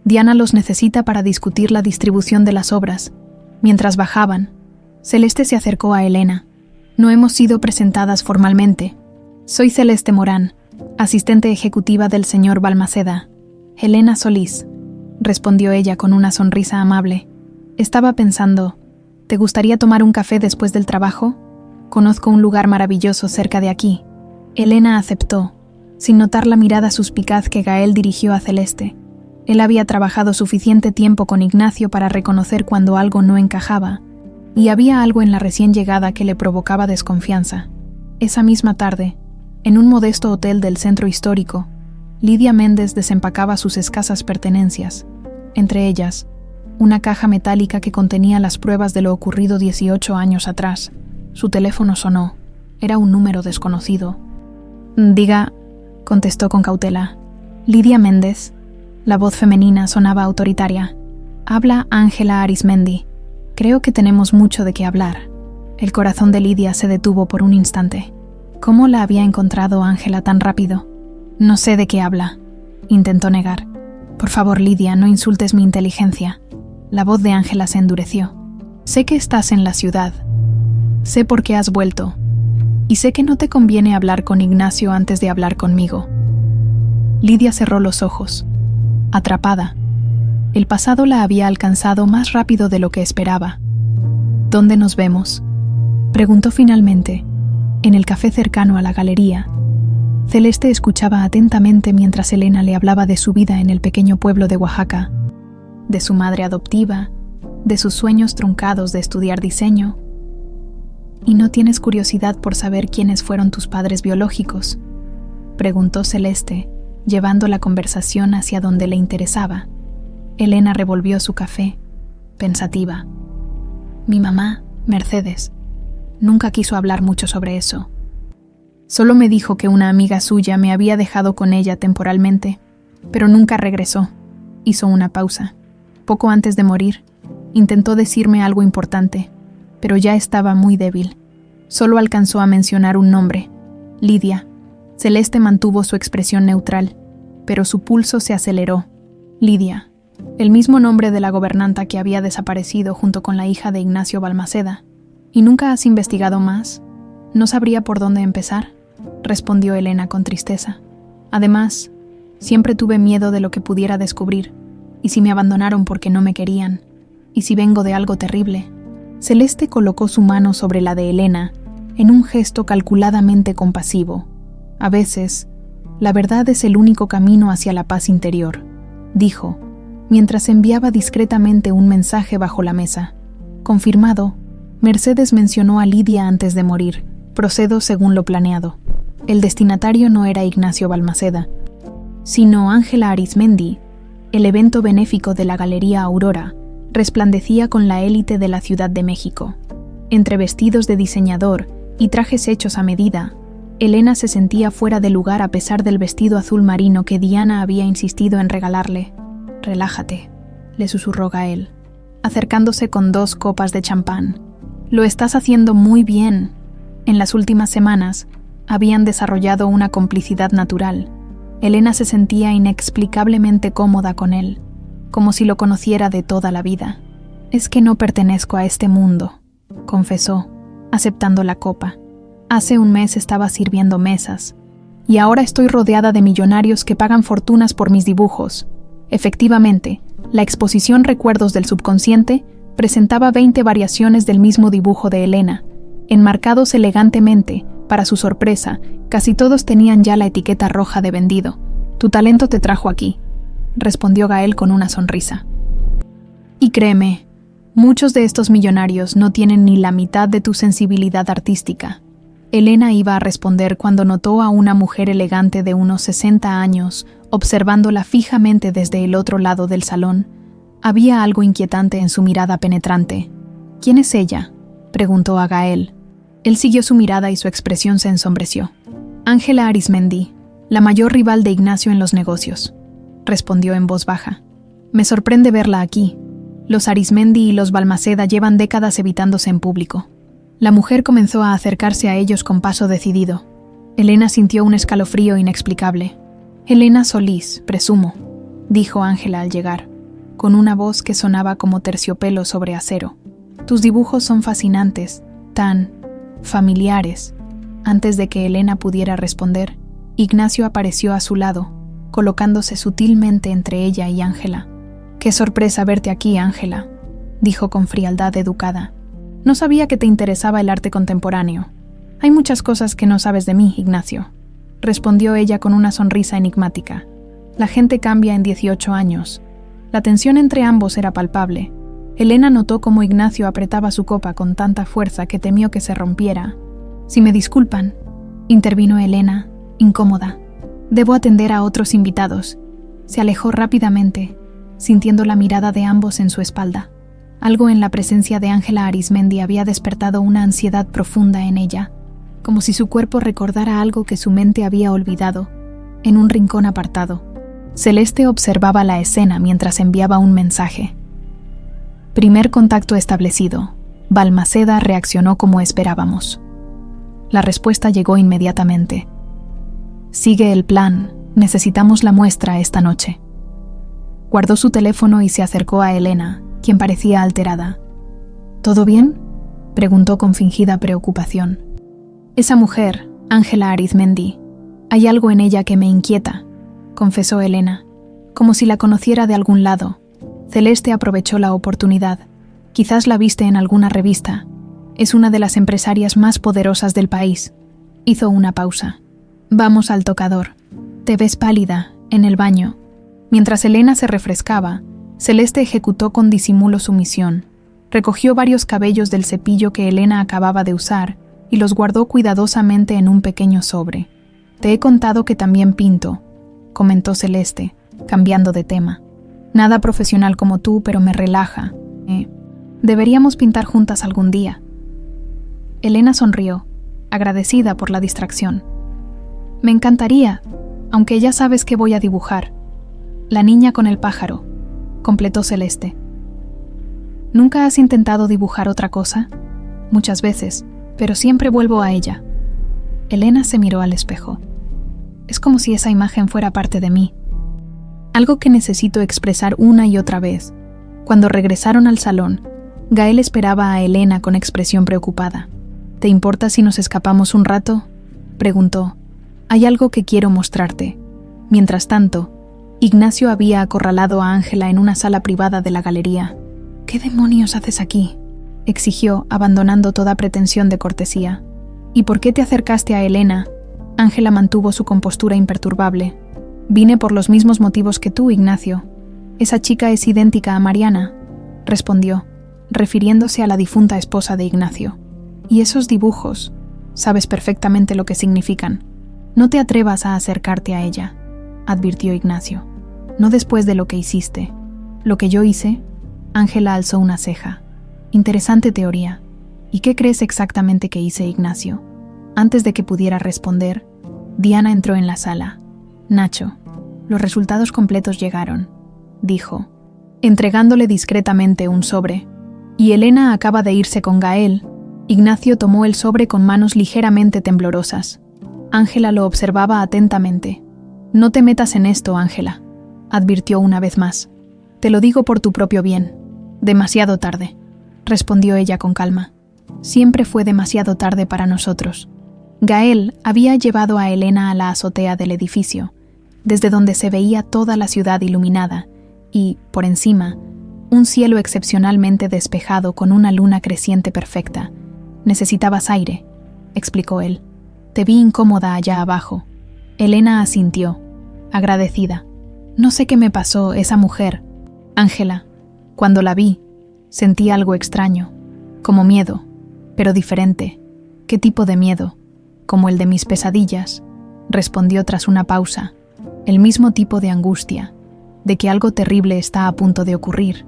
Diana los necesita para discutir la distribución de las obras. Mientras bajaban, Celeste se acercó a Elena. No hemos sido presentadas formalmente. Soy Celeste Morán, asistente ejecutiva del señor Balmaceda. Helena Solís, respondió ella con una sonrisa amable. Estaba pensando, ¿te gustaría tomar un café después del trabajo? Conozco un lugar maravilloso cerca de aquí. Elena aceptó, sin notar la mirada suspicaz que Gael dirigió a Celeste. Él había trabajado suficiente tiempo con Ignacio para reconocer cuando algo no encajaba, y había algo en la recién llegada que le provocaba desconfianza. Esa misma tarde, en un modesto hotel del centro histórico, Lidia Méndez desempacaba sus escasas pertenencias, entre ellas, una caja metálica que contenía las pruebas de lo ocurrido 18 años atrás. Su teléfono sonó. Era un número desconocido. Diga, contestó con cautela. Lidia Méndez. La voz femenina sonaba autoritaria. Habla Ángela Arismendi. Creo que tenemos mucho de qué hablar. El corazón de Lidia se detuvo por un instante. ¿Cómo la había encontrado Ángela tan rápido? No sé de qué habla. Intentó negar. Por favor, Lidia, no insultes mi inteligencia. La voz de Ángela se endureció. Sé que estás en la ciudad. Sé por qué has vuelto. Y sé que no te conviene hablar con Ignacio antes de hablar conmigo. Lidia cerró los ojos. Atrapada. El pasado la había alcanzado más rápido de lo que esperaba. ¿Dónde nos vemos?, preguntó finalmente. En el café cercano a la galería. Celeste escuchaba atentamente mientras Elena le hablaba de su vida en el pequeño pueblo de Oaxaca, de su madre adoptiva, de sus sueños truncados de estudiar diseño. ¿Y no tienes curiosidad por saber quiénes fueron tus padres biológicos?, preguntó Celeste, llevando la conversación hacia donde le interesaba. Elena revolvió su café, pensativa. Mi mamá, Mercedes, nunca quiso hablar mucho sobre eso. Solo me dijo que una amiga suya me había dejado con ella temporalmente, pero nunca regresó. Hizo una pausa. Poco antes de morir, intentó decirme algo importante, pero ya estaba muy débil. Solo alcanzó a mencionar un nombre, Lidia. Celeste mantuvo su expresión neutral, pero su pulso se aceleró. Lidia, el mismo nombre de la gobernanta que había desaparecido junto con la hija de Ignacio Balmaceda. ¿Y nunca has investigado más? No sabría por dónde empezar, respondió Elena con tristeza. Además, siempre tuve miedo de lo que pudiera descubrir. ¿Y si me abandonaron porque no me querían? ¿Y si vengo de algo terrible? Celeste colocó su mano sobre la de Elena, en un gesto calculadamente compasivo. A veces, La verdad es el único camino hacia la paz interior, dijo, mientras enviaba discretamente un mensaje bajo la mesa. Confirmado, Mercedes mencionó a Lidia antes de morir. Procedo según lo planeado. El destinatario no era Ignacio Balmaceda, sino Ángela Arizmendi. El evento benéfico de la Galería Aurora resplandecía con la élite de la Ciudad de México. Entre vestidos de diseñador y trajes hechos a medida, Elena se sentía fuera de lugar a pesar del vestido azul marino que Diana había insistido en regalarle. «Relájate», le susurró Gael, acercándose con 2 copas de champán. «Lo estás haciendo muy bien». En las últimas semanas, habían desarrollado una complicidad natural. Elena se sentía inexplicablemente cómoda con él, como si lo conociera de toda la vida. «Es que no pertenezco a este mundo», confesó, aceptando la copa. «Hace un mes estaba sirviendo mesas, y ahora estoy rodeada de millonarios que pagan fortunas por mis dibujos». Efectivamente, la exposición Recuerdos del Subconsciente presentaba 20 variaciones del mismo dibujo de Elena, enmarcados elegantemente. Para su sorpresa, casi todos tenían ya la etiqueta roja de vendido. «Tu talento te trajo aquí», respondió Gael con una sonrisa. «Y créeme, muchos de estos millonarios no tienen ni la mitad de tu sensibilidad artística». Elena iba a responder cuando notó a una mujer elegante de unos 60 años, observándola fijamente desde el otro lado del salón. Había algo inquietante en su mirada penetrante. «¿Quién es ella?», preguntó a Gael. Él siguió su mirada y su expresión se ensombreció. «Ángela Arizmendi, la mayor rival de Ignacio en los negocios», respondió en voz baja. «Me sorprende verla aquí. Los Arizmendi y los Balmaceda llevan décadas evitándose en público». La mujer comenzó a acercarse a ellos con paso decidido. Elena sintió un escalofrío inexplicable. «Elena Solís, presumo», dijo Ángela al llegar, con una voz que sonaba como terciopelo sobre acero. «Tus dibujos son fascinantes, tan familiares». Antes de que Elena pudiera responder, Ignacio apareció a su lado, colocándose sutilmente entre ella y Ángela. «Qué sorpresa verte aquí, Ángela», dijo con frialdad educada. «No sabía que te interesaba el arte contemporáneo». «Hay muchas cosas que no sabes de mí, Ignacio», respondió ella con una sonrisa enigmática. «La gente cambia en 18 años». La tensión entre ambos era palpable. Elena notó cómo Ignacio apretaba su copa con tanta fuerza que temió que se rompiera. «Si me disculpan», intervino Elena, incómoda. «Debo atender a otros invitados». Se alejó rápidamente, sintiendo la mirada de ambos en su espalda. Algo en la presencia de Ángela Arizmendi había despertado una ansiedad profunda en ella, como si su cuerpo recordara algo que su mente había olvidado, en un rincón apartado. Celeste observaba la escena mientras enviaba un mensaje. Primer contacto establecido. Balmaceda reaccionó como esperábamos. La respuesta llegó inmediatamente. Sigue el plan. Necesitamos la muestra esta noche. Guardó su teléfono y se acercó a Elena, quien parecía alterada. ¿Todo bien?, preguntó con fingida preocupación. Esa mujer, Ángela Arizmendi, hay algo en ella que me inquieta, confesó Elena, como si la conociera de algún lado. Celeste aprovechó la oportunidad. Quizás la viste en alguna revista. Es una de las empresarias más poderosas del país. Hizo una pausa. Vamos al tocador. Te ves pálida, en el baño. Mientras Elena se refrescaba, Celeste ejecutó con disimulo su misión. Recogió varios cabellos del cepillo que Elena acababa de usar y los guardó cuidadosamente en un pequeño sobre. Te he contado que también pinto, comentó Celeste, cambiando de tema. Nada profesional como tú, pero me relaja. Deberíamos pintar juntas algún día. Elena sonrió, agradecida por la distracción. Me encantaría, aunque ya sabes que voy a dibujar. La niña con el pájaro, completó Celeste. ¿Nunca has intentado dibujar otra cosa? Muchas veces, pero siempre vuelvo a ella. Elena se miró al espejo. Es como si esa imagen fuera parte de mí. Algo que necesito expresar una y otra vez. Cuando regresaron al salón, Gael esperaba a Elena con expresión preocupada. ¿Te importa si nos escapamos un rato?, preguntó. Hay algo que quiero mostrarte. Mientras tanto, Ignacio había acorralado a Ángela en una sala privada de la galería. ¿Qué demonios haces aquí?, exigió, abandonando toda pretensión de cortesía. ¿Y por qué te acercaste a Elena? Ángela mantuvo su compostura imperturbable. Vine por los mismos motivos que tú, Ignacio. Esa chica es idéntica a Mariana, respondió, refiriéndose a la difunta esposa de Ignacio. Y esos dibujos, sabes perfectamente lo que significan. No te atrevas a acercarte a ella, advirtió Ignacio. No después de lo que hiciste. Lo que yo hice, Ángela alzó una ceja. Interesante teoría. ¿Y qué crees exactamente que hice, Ignacio? Antes de que pudiera responder, Diana entró en la sala. Nacho, los resultados completos llegaron, dijo, entregándole discretamente un sobre. Y Elena acaba de irse con Gael. Ignacio tomó el sobre con manos ligeramente temblorosas. Ángela lo observaba atentamente. No te metas en esto, Ángela, advirtió una vez más. Te lo digo por tu propio bien. Demasiado tarde, respondió ella con calma. Siempre fue demasiado tarde para nosotros. Gael había llevado a Elena a la azotea del edificio, desde donde se veía toda la ciudad iluminada y, por encima, un cielo excepcionalmente despejado con una luna creciente perfecta. Necesitabas aire, explicó él. Te vi incómoda allá abajo. Elena asintió, agradecida. No sé qué me pasó esa mujer, Ángela. Cuando la vi, sentí algo extraño, como miedo, pero diferente. ¿Qué tipo de miedo? Como el de mis pesadillas, respondió tras una pausa. El mismo tipo de angustia, de que algo terrible está a punto de ocurrir.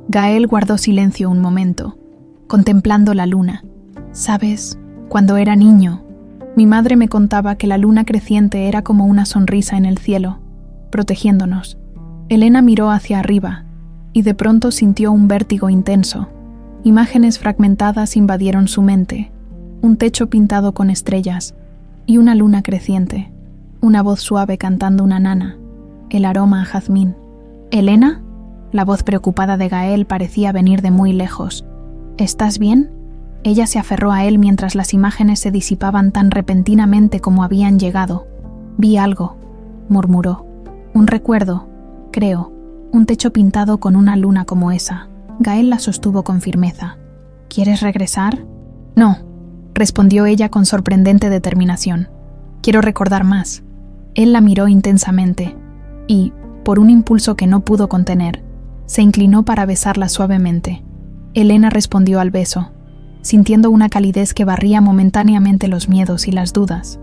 Gael guardó silencio un momento, contemplando la luna. ¿Sabes? Cuando era niño, mi madre me contaba que la luna creciente era como una sonrisa en el cielo, protegiéndonos. Elena miró hacia arriba, y de pronto sintió un vértigo intenso. Imágenes fragmentadas invadieron su mente, un techo pintado con estrellas, y una luna creciente, una voz suave cantando una nana, el aroma a jazmín. ¿Elena? La voz preocupada de Gael parecía venir de muy lejos. ¿Estás bien? Ella se aferró a él mientras las imágenes se disipaban tan repentinamente como habían llegado. Vi algo, murmuró. Un recuerdo, creo. Un techo pintado con una luna como esa. Gael la sostuvo con firmeza. ¿Quieres regresar? No, respondió ella con sorprendente determinación. Quiero recordar más. Él la miró intensamente y, por un impulso que no pudo contener, se inclinó para besarla suavemente. Elena respondió al beso, sintiendo una calidez que barría momentáneamente los miedos y las dudas.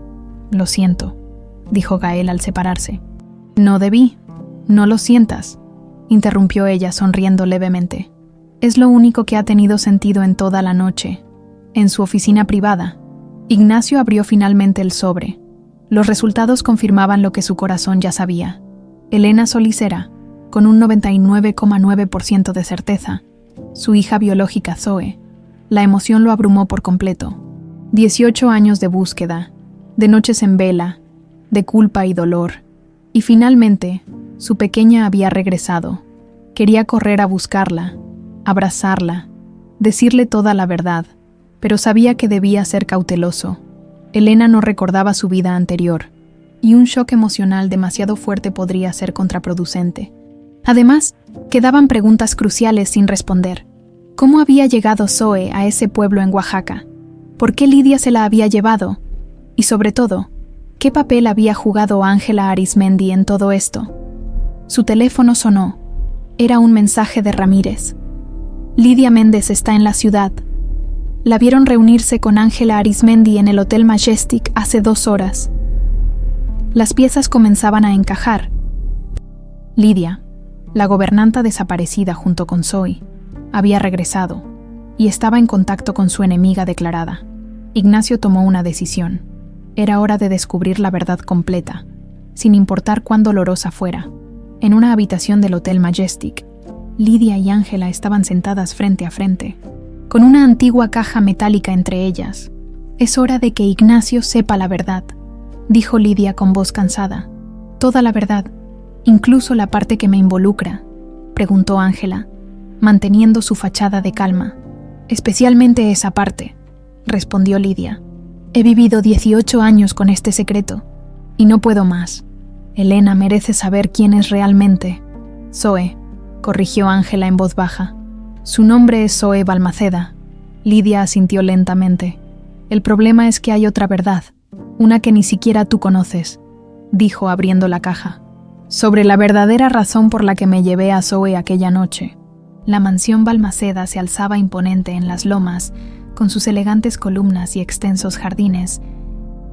Lo siento, dijo Gael al separarse. No debí. No lo sientas, interrumpió ella sonriendo levemente. Es lo único que ha tenido sentido en toda la noche. En su oficina privada, Ignacio abrió finalmente el sobre. Los resultados confirmaban lo que su corazón ya sabía. Elena Solicera, con un 99,9% de certeza, su hija biológica Zoe. La emoción lo abrumó por completo. 18 años de búsqueda, de noches en vela, de culpa y dolor. Y finalmente, su pequeña había regresado. Quería correr a buscarla, abrazarla, decirle toda la verdad, pero sabía que debía ser cauteloso. Elena no recordaba su vida anterior, y un shock emocional demasiado fuerte podría ser contraproducente. Además, quedaban preguntas cruciales sin responder. ¿Cómo había llegado Zoe a ese pueblo en Oaxaca? ¿Por qué Lidia se la había llevado? Y sobre todo, ¿qué papel había jugado Ángela Arizmendi en todo esto? Su teléfono sonó. Era un mensaje de Ramírez. Lidia Méndez está en la ciudad. La vieron reunirse con Ángela Arizmendi en el Hotel Majestic hace 2 horas. Las piezas comenzaban a encajar. Lidia, la gobernanta desaparecida junto con Zoe, había regresado y estaba en contacto con su enemiga declarada. Ignacio tomó una decisión. Era hora de descubrir la verdad completa, sin importar cuán dolorosa fuera. En una habitación del Hotel Majestic, Lidia y Ángela estaban sentadas frente a frente, con una antigua caja metálica entre ellas. Es hora de que Ignacio sepa la verdad, dijo Lidia con voz cansada. Toda la verdad, incluso la parte que me involucra, preguntó Ángela, manteniendo su fachada de calma. Especialmente esa parte, respondió Lidia. He vivido 18 años con este secreto, y no puedo más. Elena merece saber quién es realmente. Zoe, corrigió Ángela en voz baja. Su nombre es Zoe Balmaceda. Lidia asintió lentamente. El problema es que hay otra verdad, Una que ni siquiera tú conoces, dijo abriendo la caja. Sobre la verdadera razón por la que me llevé a Zoe aquella noche. La mansión Balmaceda se alzaba imponente en las lomas, con sus elegantes columnas y extensos jardines.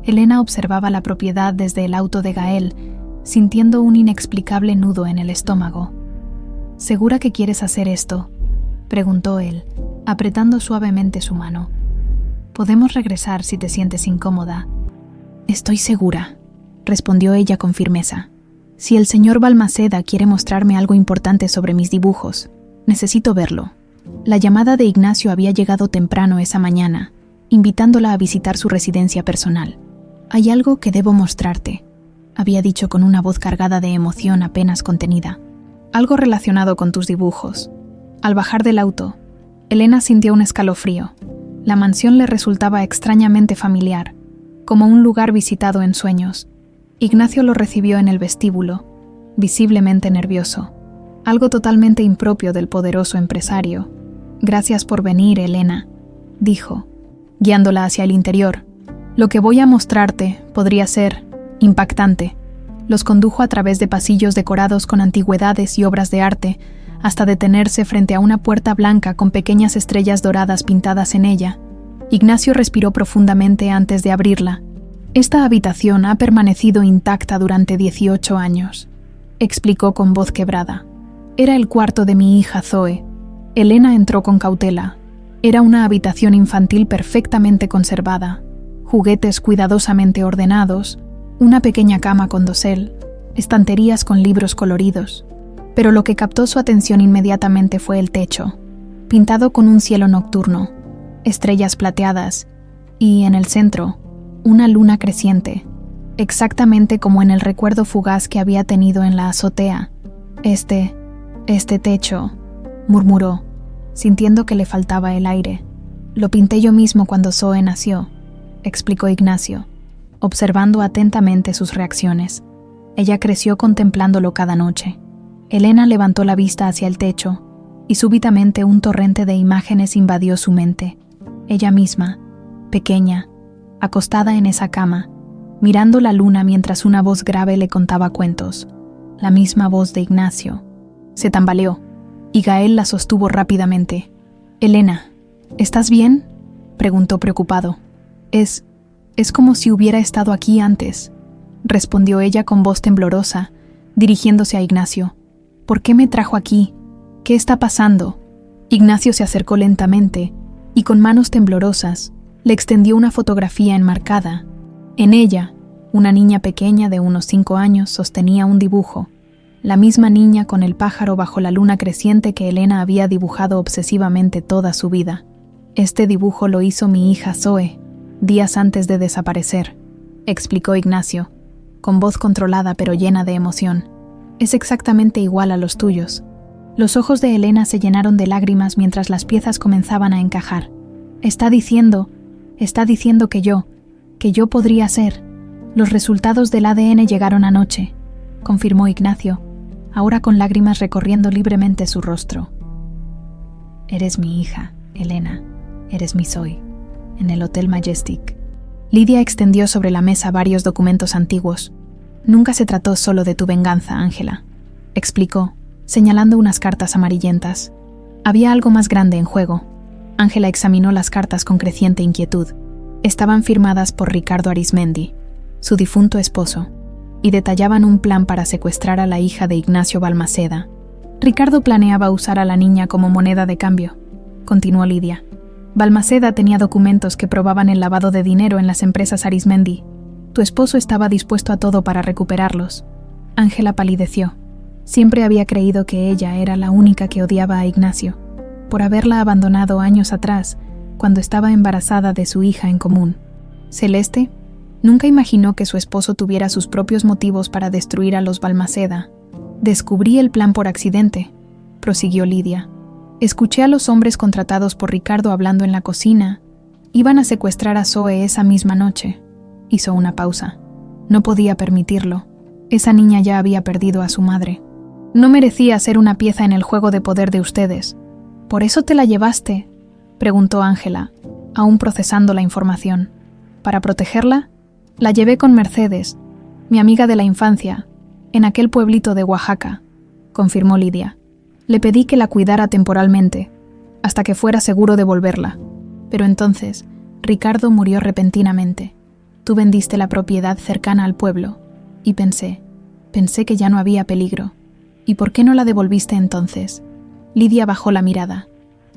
Elena observaba la propiedad desde el auto de Gael, sintiendo un inexplicable nudo en el estómago. ¿Segura que quieres hacer esto?, preguntó él, apretando suavemente su mano. Podemos regresar si te sientes incómoda. Estoy segura, respondió ella con firmeza. Si el señor Balmaceda quiere mostrarme algo importante sobre mis dibujos, necesito verlo. La llamada de Ignacio había llegado temprano esa mañana, invitándola a visitar su residencia personal. Hay algo que debo mostrarte, había dicho con una voz cargada de emoción apenas contenida. Algo relacionado con tus dibujos. Al bajar del auto, Elena sintió un escalofrío. La mansión le resultaba extrañamente familiar, como un lugar visitado en sueños. Ignacio lo recibió en el vestíbulo, visiblemente nervioso, algo totalmente impropio del poderoso empresario. Gracias por venir, Elena, dijo, guiándola hacia el interior. Lo que voy a mostrarte podría ser impactante. Los condujo a través de pasillos decorados con antigüedades y obras de arte, hasta detenerse frente a una puerta blanca con pequeñas estrellas doradas pintadas en ella. Ignacio respiró profundamente antes de abrirla. Esta habitación ha permanecido intacta durante 18 años, explicó con voz quebrada. Era el cuarto de mi hija Zoe. Elena entró con cautela. Era una habitación infantil perfectamente conservada, juguetes cuidadosamente ordenados, una pequeña cama con dosel, estanterías con libros coloridos. Pero lo que captó su atención inmediatamente fue el techo, pintado con un cielo nocturno, estrellas plateadas y, en el centro, una luna creciente, exactamente como en el recuerdo fugaz que había tenido en la azotea. Este techo, murmuró, sintiendo que le faltaba el aire. Lo pinté yo mismo cuando Zoe nació, explicó Ignacio, observando atentamente sus reacciones. Ella creció contemplándolo cada noche. Elena levantó la vista hacia el techo, y súbitamente un torrente de imágenes invadió su mente. Ella misma, pequeña, acostada en esa cama, mirando la luna mientras una voz grave le contaba cuentos. La misma voz de Ignacio. Se tambaleó, y Gael la sostuvo rápidamente. «Elena, ¿estás bien?», preguntó preocupado. Es como si hubiera estado aquí antes», respondió ella con voz temblorosa, dirigiéndose a Ignacio. «¿Por qué me trajo aquí? ¿Qué está pasando?». Ignacio se acercó lentamente, y con manos temblorosas, le extendió una fotografía enmarcada. En ella, una niña pequeña de unos 5 años sostenía un dibujo, la misma niña con el pájaro bajo la luna creciente que Elena había dibujado obsesivamente toda su vida. «Este dibujo lo hizo mi hija Zoe, días antes de desaparecer», explicó Ignacio, con voz controlada pero llena de emoción. «Es exactamente igual a los tuyos». Los ojos de Elena se llenaron de lágrimas mientras las piezas comenzaban a encajar. Está diciendo que yo podría ser. Los resultados del ADN llegaron anoche», confirmó Ignacio, ahora con lágrimas recorriendo libremente su rostro. «Eres mi hija, Elena. Eres mi Zoe. En el Hotel Majestic». Lidia extendió sobre la mesa varios documentos antiguos. «Nunca se trató solo de tu venganza, Ángela», explicó, señalando unas cartas amarillentas. Había algo más grande en juego. Ángela examinó las cartas con creciente inquietud. Estaban firmadas por Ricardo Arismendi, su difunto esposo, y detallaban un plan para secuestrar a la hija de Ignacio Balmaceda. Ricardo planeaba usar a la niña como moneda de cambio, continuó Lidia. Balmaceda tenía documentos que probaban el lavado de dinero en las empresas Arismendi. Tu esposo estaba dispuesto a todo para recuperarlos. Ángela palideció. Siempre había creído que ella era la única que odiaba a Ignacio, por haberla abandonado años atrás, cuando estaba embarazada de su hija en común. Celeste nunca imaginó que su esposo tuviera sus propios motivos para destruir a los Balmaceda. «Descubrí el plan por accidente», prosiguió Lidia. «Escuché a los hombres contratados por Ricardo hablando en la cocina. Iban a secuestrar a Zoe esa misma noche». Hizo una pausa. No podía permitirlo. Esa niña ya había perdido a su madre. «No merecía ser una pieza en el juego de poder de ustedes. ¿Por eso te la llevaste?», preguntó Ángela, aún procesando la información. «¿Para protegerla?». La llevé con Mercedes, mi amiga de la infancia, en aquel pueblito de Oaxaca, confirmó Lidia. Le pedí que la cuidara temporalmente, hasta que fuera seguro de volverla. Pero entonces, Ricardo murió repentinamente. Tú vendiste la propiedad cercana al pueblo, y pensé que ya no había peligro. ¿Y por qué no la devolviste entonces? Lidia bajó la mirada,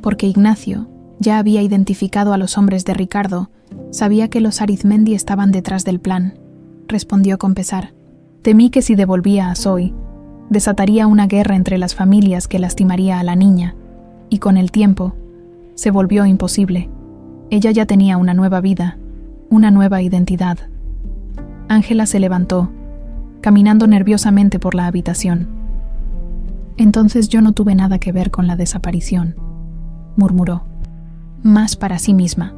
porque Ignacio ya había identificado a los hombres de Ricardo, sabía que los Arizmendi estaban detrás del plan. Respondió con pesar. Temí que si devolvía a Zoe, desataría una guerra entre las familias que lastimaría a la niña, y con el tiempo, se volvió imposible. Ella ya tenía una nueva vida, una nueva identidad. Ángela se levantó, caminando nerviosamente por la habitación. Entonces yo no tuve nada que ver con la desaparición, murmuró, más para sí misma.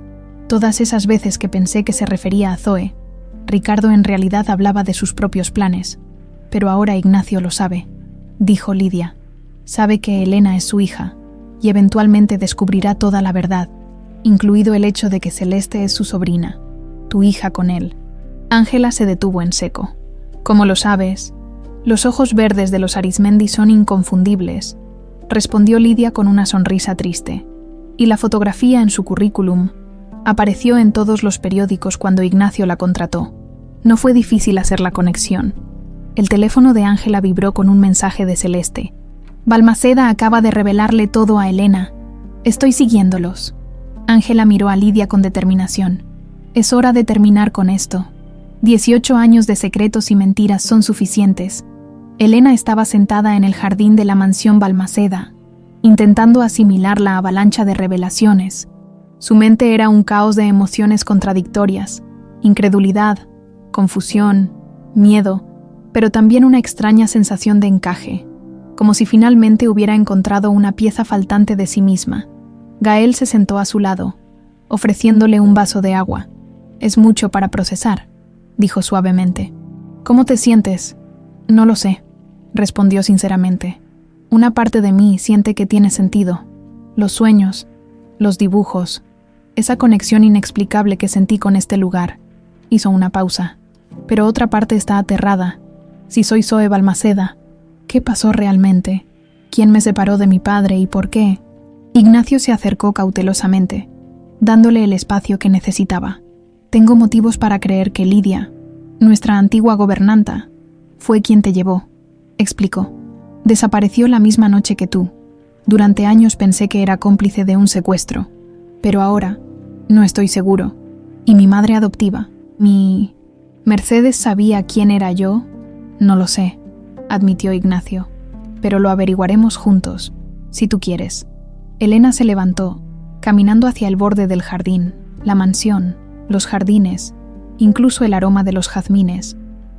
Todas esas veces que pensé que se refería a Zoe, Ricardo en realidad hablaba de sus propios planes. Pero ahora Ignacio lo sabe, dijo Lidia. Sabe que Elena es su hija, y eventualmente descubrirá toda la verdad, incluido el hecho de que Celeste es su sobrina, tu hija con él. Ángela se detuvo en seco. Como lo sabes, los ojos verdes de los Arizmendi son inconfundibles, respondió Lidia con una sonrisa triste, y la fotografía en su currículum apareció en todos los periódicos cuando Ignacio la contrató. No fue difícil hacer la conexión. El teléfono de Ángela vibró con un mensaje de Celeste. Balmaceda acaba de revelarle todo a Elena. Estoy siguiéndolos. Ángela miró a Lidia con determinación. Es hora de terminar con esto. 18 años de secretos y mentiras son suficientes. Elena estaba sentada en el jardín de la mansión Balmaceda, intentando asimilar la avalancha de revelaciones. Su mente era un caos de emociones contradictorias, incredulidad, confusión, miedo, pero también una extraña sensación de encaje, como si finalmente hubiera encontrado una pieza faltante de sí misma. Gael se sentó a su lado, ofreciéndole un vaso de agua. Es mucho para procesar, dijo suavemente. ¿Cómo te sientes? No lo sé, respondió sinceramente. Una parte de mí siente que tiene sentido. Los sueños, los dibujos, esa conexión inexplicable que sentí con este lugar. Hizo una pausa. Pero otra parte está aterrada. Si soy Zoe Balmaceda, ¿qué pasó realmente? ¿Quién me separó de mi padre y por qué? Ignacio se acercó cautelosamente, dándole el espacio que necesitaba. Tengo motivos para creer que Lidia, nuestra antigua gobernanta, fue quien te llevó, explicó. Desapareció la misma noche que tú. Durante años pensé que era cómplice de un secuestro, pero ahora no estoy seguro. ¿Y mi madre adoptiva? ¿Mercedes sabía quién era yo? No lo sé, admitió Ignacio, pero lo averiguaremos juntos, si tú quieres. Elena se levantó, caminando hacia el borde del jardín, la mansión, los jardines, incluso el aroma de los jazmines.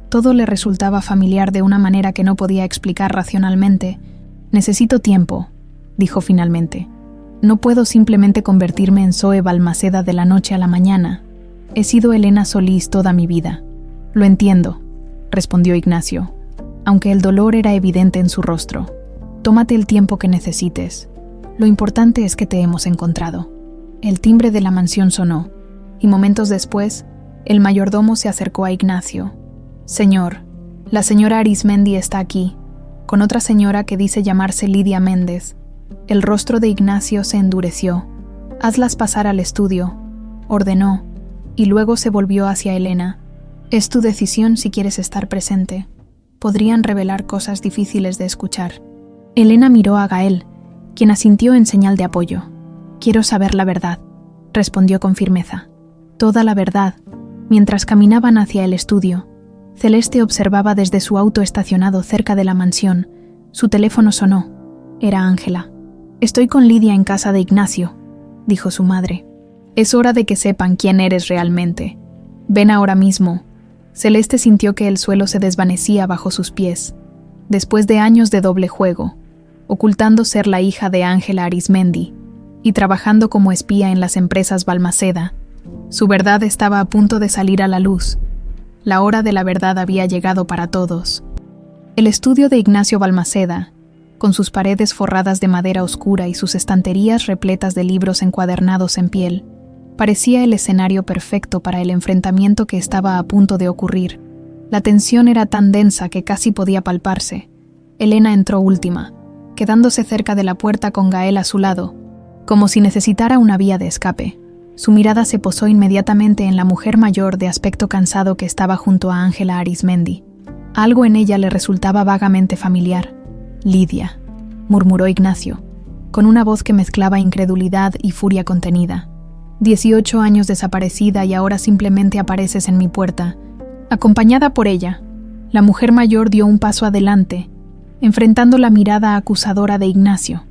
Todo le resultaba familiar de una manera que no podía explicar racionalmente. Necesito tiempo, dijo finalmente. No puedo simplemente convertirme en Zoe Balmaceda de la noche a la mañana. He sido Elena Solís toda mi vida. Lo entiendo, respondió Ignacio, aunque el dolor era evidente en su rostro. Tómate el tiempo que necesites. Lo importante es que te hemos encontrado. El timbre de la mansión sonó, y momentos después, el mayordomo se acercó a Ignacio. Señor, la señora Arizmendi está aquí, con otra señora que dice llamarse Lidia Méndez. El rostro de Ignacio se endureció. Hazlas pasar al estudio, ordenó, y luego se volvió hacia Elena. Es tu decisión si quieres estar presente. Podrían revelar cosas difíciles de escuchar. Elena miró a Gael, quien asintió en señal de apoyo. Quiero saber la verdad, respondió con firmeza. Toda la verdad. Mientras caminaban hacia el estudio, Celeste observaba desde su auto estacionado cerca de la mansión. Su teléfono sonó. Era Ángela. Estoy con Lidia en casa de Ignacio, dijo su madre. Es hora de que sepan quién eres realmente. Ven ahora mismo. Celeste sintió que el suelo se desvanecía bajo sus pies. Después de años de doble juego, ocultando ser la hija de Ángela Arizmendi y trabajando como espía en las empresas Balmaceda, su verdad estaba a punto de salir a la luz. La hora de la verdad había llegado para todos. El estudio de Ignacio Balmaceda, con sus paredes forradas de madera oscura y sus estanterías repletas de libros encuadernados en piel, Parecía el escenario perfecto para el enfrentamiento que estaba a punto de ocurrir. La tensión era tan densa que casi podía palparse. Elena entró última, quedándose cerca de la puerta con Gael a su lado, como si necesitara una vía de escape. Su mirada se posó inmediatamente en la mujer mayor de aspecto cansado que estaba junto a Ángela Arizmendi. Algo en ella le resultaba vagamente familiar. «Lidia», murmuró Ignacio, con una voz que mezclaba incredulidad y furia contenida. 18 años desaparecida y ahora simplemente apareces en mi puerta. Acompañada por ella, la mujer mayor dio un paso adelante, enfrentando la mirada acusadora de Ignacio.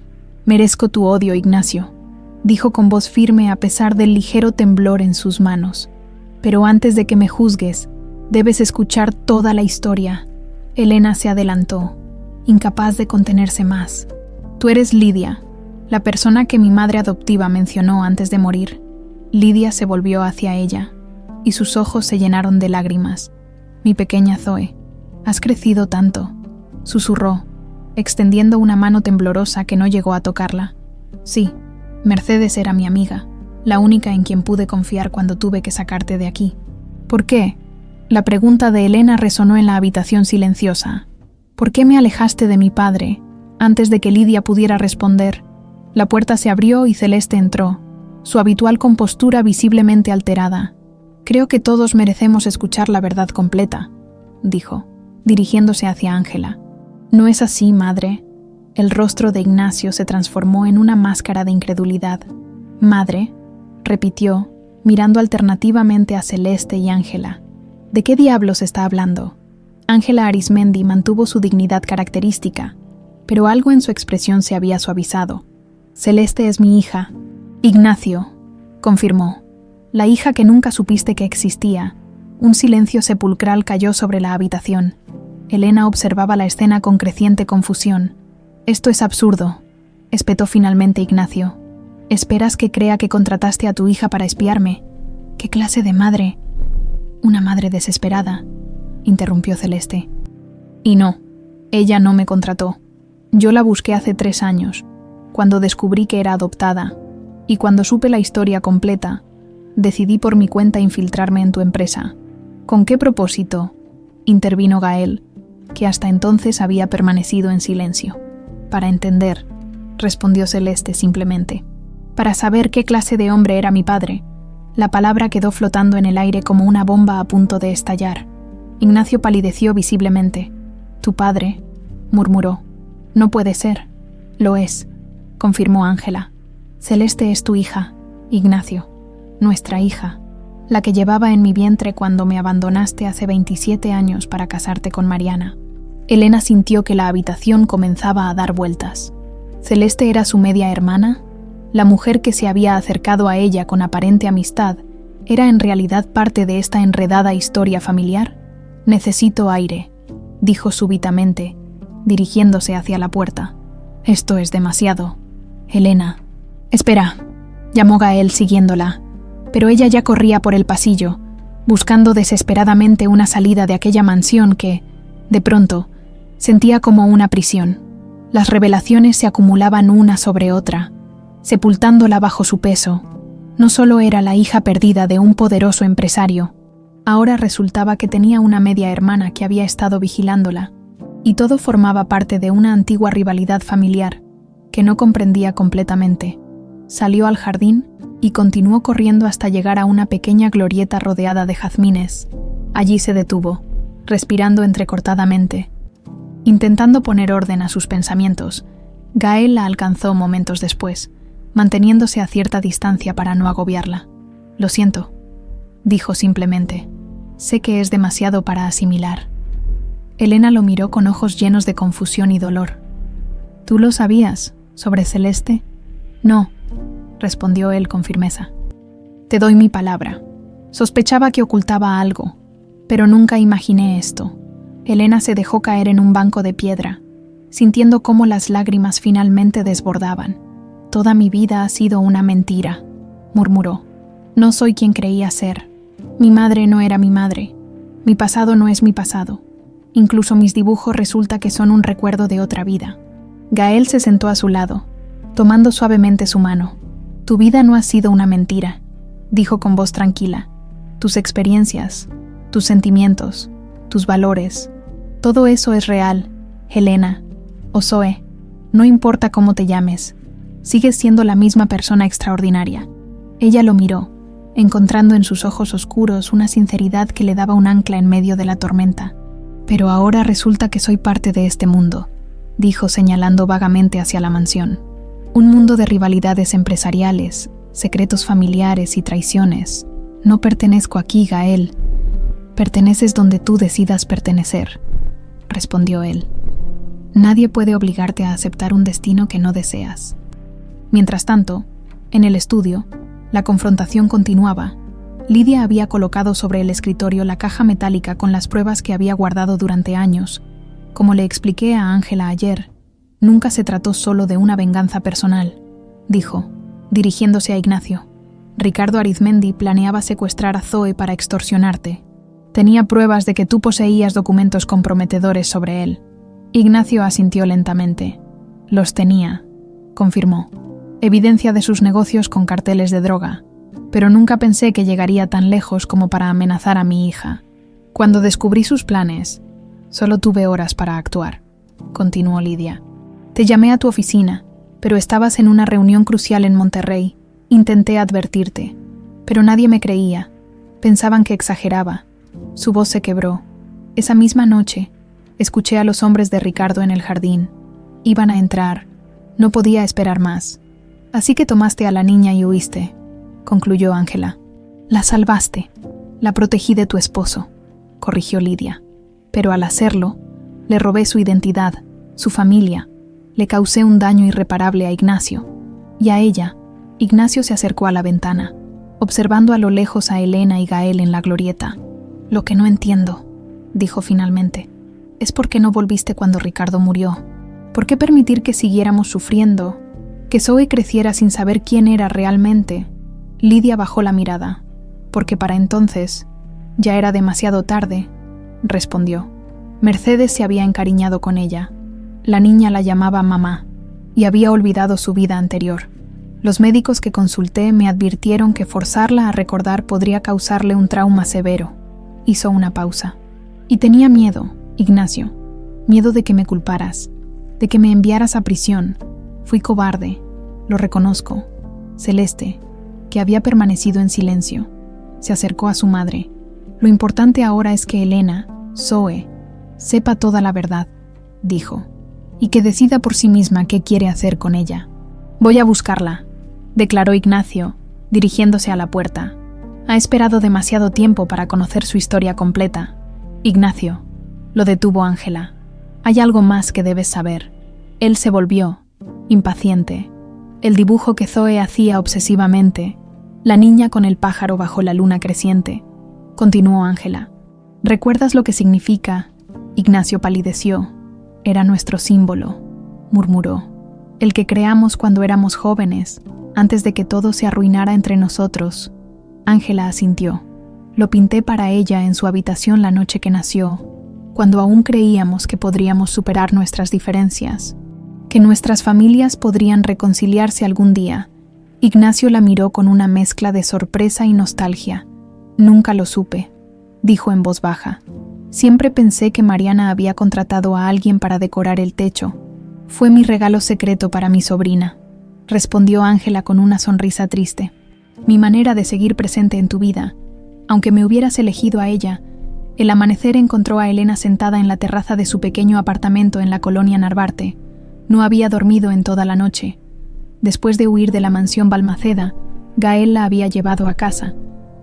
«Merezco tu odio, Ignacio», dijo con voz firme a pesar del ligero temblor en sus manos. «Pero antes de que me juzgues, debes escuchar toda la historia». Elena se adelantó, incapaz de contenerse más. «Tú eres Lidia, la persona que mi madre adoptiva mencionó antes de morir». Lidia se volvió hacia ella, y sus ojos se llenaron de lágrimas. «Mi pequeña Zoe, has crecido tanto», susurró, extendiendo una mano temblorosa que no llegó a tocarla. «Sí, Mercedes era mi amiga, la única en quien pude confiar cuando tuve que sacarte de aquí». «¿Por qué?». La pregunta de Elena resonó en la habitación silenciosa. «¿Por qué me alejaste de mi padre?». Antes de que Lidia pudiera responder, la puerta se abrió y Celeste entró, su habitual compostura visiblemente alterada. «Creo que todos merecemos escuchar la verdad completa», dijo, dirigiéndose hacia Ángela. «¿No es así, madre?». El rostro de Ignacio se transformó en una máscara de incredulidad. «Madre», repitió, mirando alternativamente a Celeste y Ángela. «¿De qué diablos está hablando?». Ángela Arizmendi mantuvo su dignidad característica, pero algo en su expresión se había suavizado. «Celeste es mi hija». «Ignacio», confirmó, «la hija que nunca supiste que existía». Un silencio sepulcral cayó sobre la habitación. Elena observaba la escena con creciente confusión. «Esto es absurdo», espetó finalmente Ignacio. «¿Esperas que crea que contrataste a tu hija para espiarme? ¿Qué clase de madre?». «Una madre desesperada», interrumpió Celeste. «Y no, ella no me contrató. Yo la busqué hace 3 años, cuando descubrí que era adoptada, y cuando supe la historia completa, decidí por mi cuenta infiltrarme en tu empresa». «¿Con qué propósito?», intervino Gael, que hasta entonces había permanecido en silencio. «Para entender», respondió Celeste simplemente. «Para saber qué clase de hombre era mi padre». La palabra quedó flotando en el aire como una bomba a punto de estallar. Ignacio palideció visiblemente. «Tu padre», murmuró. «No puede ser». «Lo es», confirmó Ángela. «Celeste es tu hija, Ignacio, nuestra hija, la que llevaba en mi vientre cuando me abandonaste hace 27 años para casarte con Mariana». Elena sintió que la habitación comenzaba a dar vueltas. ¿Celeste era su media hermana? La mujer que se había acercado a ella con aparente amistad era en realidad parte de esta enredada historia familiar. «Necesito aire», dijo súbitamente, dirigiéndose hacia la puerta. «Esto es demasiado. Elena». «Espera», llamó Gael siguiéndola, pero ella ya corría por el pasillo, buscando desesperadamente una salida de aquella mansión que, de pronto, sentía como una prisión. Las revelaciones se acumulaban una sobre otra, sepultándola bajo su peso. No solo era la hija perdida de un poderoso empresario, ahora resultaba que tenía una media hermana que había estado vigilándola, y todo formaba parte de una antigua rivalidad familiar que no comprendía completamente. Salió al jardín y continuó corriendo hasta llegar a una pequeña glorieta rodeada de jazmines. Allí se detuvo, respirando entrecortadamente. Intentando poner orden a sus pensamientos, Gael la alcanzó momentos después, manteniéndose a cierta distancia para no agobiarla. «Lo siento», dijo simplemente. «Sé que es demasiado para asimilar». Elena lo miró con ojos llenos de confusión y dolor. «¿Tú lo sabías sobre Celeste?». «No», respondió él con firmeza. «Te doy mi palabra. Sospechaba que ocultaba algo, pero nunca imaginé esto». Elena se dejó caer en un banco de piedra, sintiendo cómo las lágrimas finalmente desbordaban. «Toda mi vida ha sido una mentira», murmuró. «No soy quien creía ser. Mi madre no era mi madre. Mi pasado no es mi pasado. Incluso mis dibujos resulta que son un recuerdo de otra vida». Gael se sentó a su lado, tomando suavemente su mano. «Tu vida no ha sido una mentira. dijo con voz tranquila. Tus experiencias, tus sentimientos, tus valores, todo eso es real, Helena, o Zoe, no importa cómo te llames, sigues siendo la misma persona extraordinaria. Ella lo miró, encontrando en sus ojos oscuros una sinceridad que le daba un ancla en medio de la tormenta. Pero ahora resulta que soy parte de este mundo, dijo señalando vagamente hacia la mansión. Un mundo de rivalidades empresariales, secretos familiares y traiciones. No pertenezco aquí, Gael. Perteneces donde tú decidas pertenecer, respondió él. Nadie puede obligarte a aceptar un destino que no deseas. Mientras tanto, en el estudio, la confrontación continuaba. Lidia había colocado sobre el escritorio la caja metálica con las pruebas que había guardado durante años. Como le expliqué a Ángela ayer, nunca se trató solo de una venganza personal, dijo, dirigiéndose a Ignacio. Ricardo Arizmendi planeaba secuestrar a Zoe para extorsionarte. Tenía pruebas de que tú poseías documentos comprometedores sobre él. Ignacio asintió lentamente. Los tenía, confirmó. Evidencia de sus negocios con carteles de droga. Pero nunca pensé que llegaría tan lejos como para amenazar a mi hija. Cuando descubrí sus planes, solo tuve horas para actuar, continuó Lidia. Te llamé a tu oficina, pero estabas en una reunión crucial en Monterrey. Intenté advertirte, pero nadie me creía. Pensaban que exageraba. Su voz se quebró. Esa misma noche, escuché a los hombres de Ricardo en el jardín. Iban a entrar. No podía esperar más. Así que tomaste a la niña y huiste, concluyó Ángela. La salvaste. La protegí de tu esposo, corrigió Lidia. Pero al hacerlo, le robé su identidad, su familia. Le causé un daño irreparable a Ignacio. Y a ella, Ignacio se acercó a la ventana, observando a lo lejos a Elena y Gael en la glorieta. Lo que no entiendo, dijo finalmente, es por qué no volviste cuando Ricardo murió. ¿Por qué permitir que siguiéramos sufriendo? Que Zoe creciera sin saber quién era realmente. Lidia bajó la mirada, porque para entonces ya era demasiado tarde, respondió. Mercedes se había encariñado con ella. La niña la llamaba mamá y había olvidado su vida anterior. Los médicos que consulté me advirtieron que forzarla a recordar podría causarle un trauma severo. Hizo una pausa. Y tenía miedo, Ignacio. Miedo de que me culparas, de que me enviaras a prisión. Fui cobarde, lo reconozco. Celeste, que había permanecido en silencio, se acercó a su madre. Lo importante ahora es que Elena, Zoe, sepa toda la verdad, dijo, y que decida por sí misma qué quiere hacer con ella. Voy a buscarla, declaró Ignacio, dirigiéndose a la puerta. Ha esperado demasiado tiempo para conocer su historia completa. Ignacio, lo detuvo Ángela. Hay algo más que debes saber. Él se volvió, impaciente. El dibujo que Zoe hacía obsesivamente, la niña con el pájaro bajo la luna creciente, continuó Ángela. ¿Recuerdas lo que significa? Ignacio palideció. Era nuestro símbolo, murmuró. El que creamos cuando éramos jóvenes, antes de que todo se arruinara entre nosotros. Ángela asintió. Lo pinté para ella en su habitación la noche que nació, cuando aún creíamos que podríamos superar nuestras diferencias, que nuestras familias podrían reconciliarse algún día. Ignacio la miró con una mezcla de sorpresa y nostalgia. Nunca lo supe, dijo en voz baja. Siempre pensé que Mariana había contratado a alguien para decorar el techo. Fue mi regalo secreto para mi sobrina, respondió Ángela con una sonrisa triste. Mi manera de seguir presente en tu vida. Aunque me hubieras elegido a ella, el amanecer encontró a Elena sentada en la terraza de su pequeño apartamento en la colonia Narvarte. No había dormido en toda la noche. Después de huir de la mansión Balmaceda, Gael la había llevado a casa,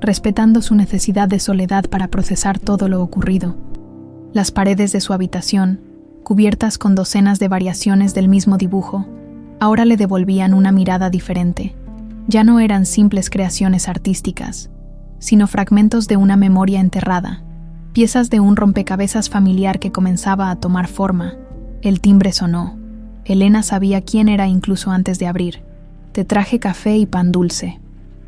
respetando su necesidad de soledad para procesar todo lo ocurrido. Las paredes de su habitación, cubiertas con docenas de variaciones del mismo dibujo, ahora le devolvían una mirada diferente. Ya no eran simples creaciones artísticas, sino fragmentos de una memoria enterrada, piezas de un rompecabezas familiar que comenzaba a tomar forma. El timbre sonó. Elena sabía quién era incluso antes de abrir. Te traje café y pan dulce,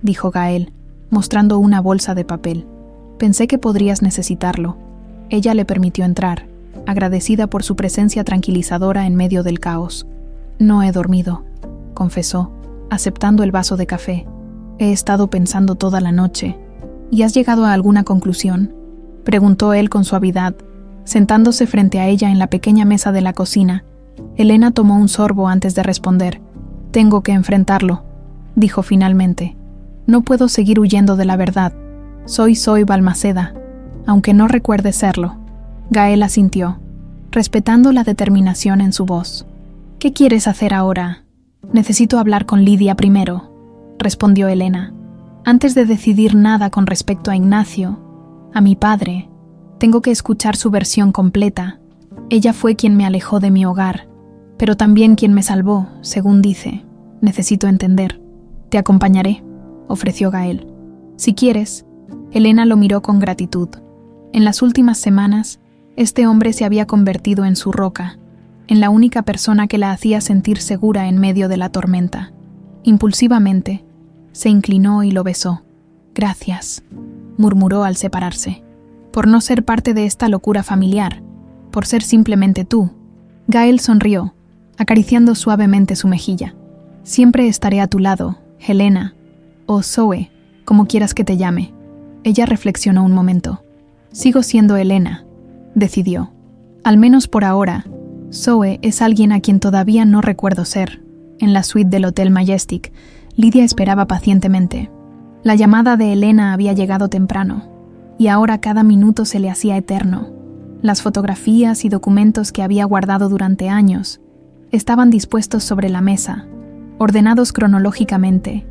dijo Gael, mostrando una bolsa de papel. Pensé que podrías necesitarlo. Ella le permitió entrar, agradecida por su presencia tranquilizadora en medio del caos. No he dormido, confesó, aceptando el vaso de café. He estado pensando toda la noche. ¿Y has llegado a alguna conclusión?, preguntó él con suavidad, sentándose frente a ella en la pequeña mesa de la cocina. Elena tomó un sorbo antes de responder. Tengo que enfrentarlo, dijo finalmente. No puedo seguir huyendo de la verdad. Soy Balmaceda, aunque no recuerde serlo. Gael asintió, respetando la determinación en su voz. ¿Qué quieres hacer ahora? Necesito hablar con Lidia primero, respondió Elena. Antes de decidir nada con respecto a Ignacio, a mi padre, tengo que escuchar su versión completa. Ella fue quien me alejó de mi hogar, pero también quien me salvó, según dice. Necesito entender. Te acompañaré, ofreció Gael. Si quieres. Elena lo miró con gratitud. En las últimas semanas, este hombre se había convertido en su roca, en la única persona que la hacía sentir segura en medio de la tormenta. Impulsivamente, se inclinó y lo besó. Gracias, murmuró al separarse. Por no ser parte de esta locura familiar, por ser simplemente tú. Gael sonrió, acariciando suavemente su mejilla. Siempre estaré a tu lado, Helena, o Zoe, como quieras que te llame. Ella reflexionó un momento. Sigo siendo Helena, decidió. Al menos por ahora. Zoe es alguien a quien todavía no recuerdo ser. En la suite del Hotel Majestic, Lidia esperaba pacientemente. La llamada de Helena había llegado temprano, y ahora cada minuto se le hacía eterno. Las fotografías y documentos que había guardado durante años estaban dispuestos sobre la mesa, ordenados cronológicamente.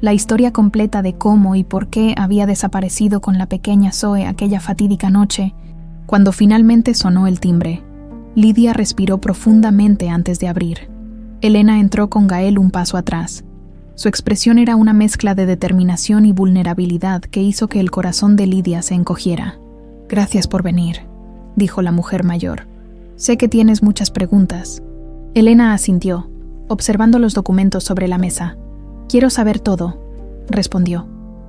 La historia completa de cómo y por qué había desaparecido con la pequeña Zoe aquella fatídica noche, cuando finalmente sonó el timbre. Lidia respiró profundamente antes de abrir. Elena entró con Gael un paso atrás. Su expresión era una mezcla de determinación y vulnerabilidad que hizo que el corazón de Lidia se encogiera. Gracias por venir, dijo la mujer mayor. Sé que tienes muchas preguntas. Elena asintió, observando los documentos sobre la mesa. Quiero saber todo, respondió.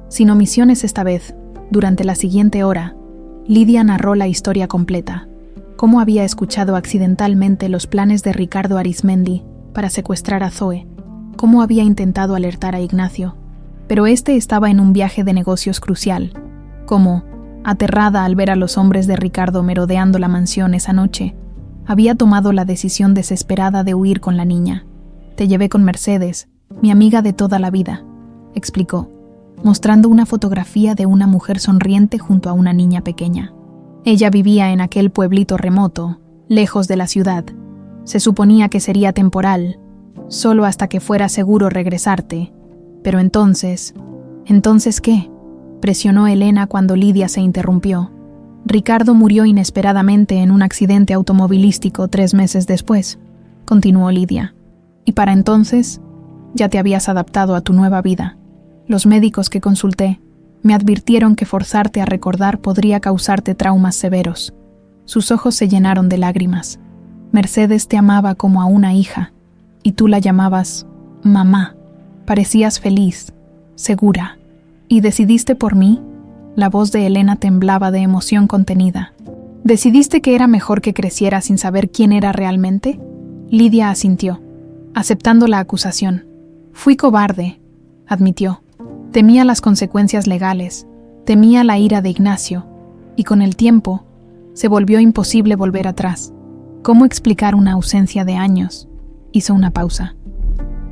Sin omisiones esta vez, durante la siguiente hora, Lidia narró la historia completa. Cómo había escuchado accidentalmente los planes de Ricardo Arizmendi para secuestrar a Zoe, cómo había intentado alertar a Ignacio, pero este estaba en un viaje de negocios crucial, cómo, aterrada al ver a los hombres de Ricardo merodeando la mansión esa noche, había tomado la decisión desesperada de huir con la niña. Te llevé con Mercedes, mi amiga de toda la vida, explicó, mostrando una fotografía de una mujer sonriente junto a una niña pequeña. Ella vivía en aquel pueblito remoto, lejos de la ciudad. Se suponía que sería temporal, solo hasta que fuera seguro regresarte. Pero ¿entonces qué? Presionó Elena cuando Lidia se interrumpió. Ricardo murió inesperadamente en un accidente automovilístico 3 meses después, continuó Lidia. Y para entonces, ya te habías adaptado a tu nueva vida. Los médicos que consulté me advirtieron que forzarte a recordar podría causarte traumas severos. Sus ojos se llenaron de lágrimas. Mercedes te amaba como a una hija, y tú la llamabas mamá. Parecías feliz, segura. ¿Y decidiste por mí? La voz de Elena temblaba de emoción contenida. ¿Decidiste que era mejor que creciera sin saber quién era realmente? Lidia asintió, aceptando la acusación. Fui cobarde, admitió. Temía las consecuencias legales, temía la ira de Ignacio, y con el tiempo se volvió imposible volver atrás. ¿Cómo explicar una ausencia de años? Hizo una pausa.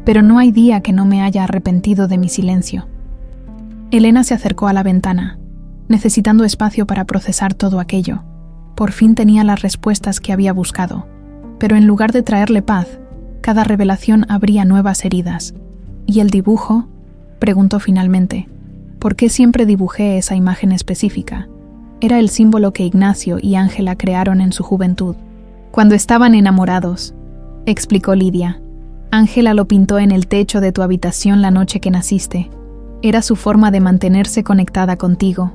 Pero no hay día que no me haya arrepentido de mi silencio. Elena se acercó a la ventana, necesitando espacio para procesar todo aquello. Por fin tenía las respuestas que había buscado, pero en lugar de traerle paz, cada revelación abría nuevas heridas. ¿Y el dibujo?, preguntó finalmente. ¿Por qué siempre dibujé esa imagen específica? Era el símbolo que Ignacio y Ángela crearon en su juventud, cuando estaban enamorados, explicó Lidia. Ángela lo pintó en el techo de tu habitación la noche que naciste. Era su forma de mantenerse conectada contigo,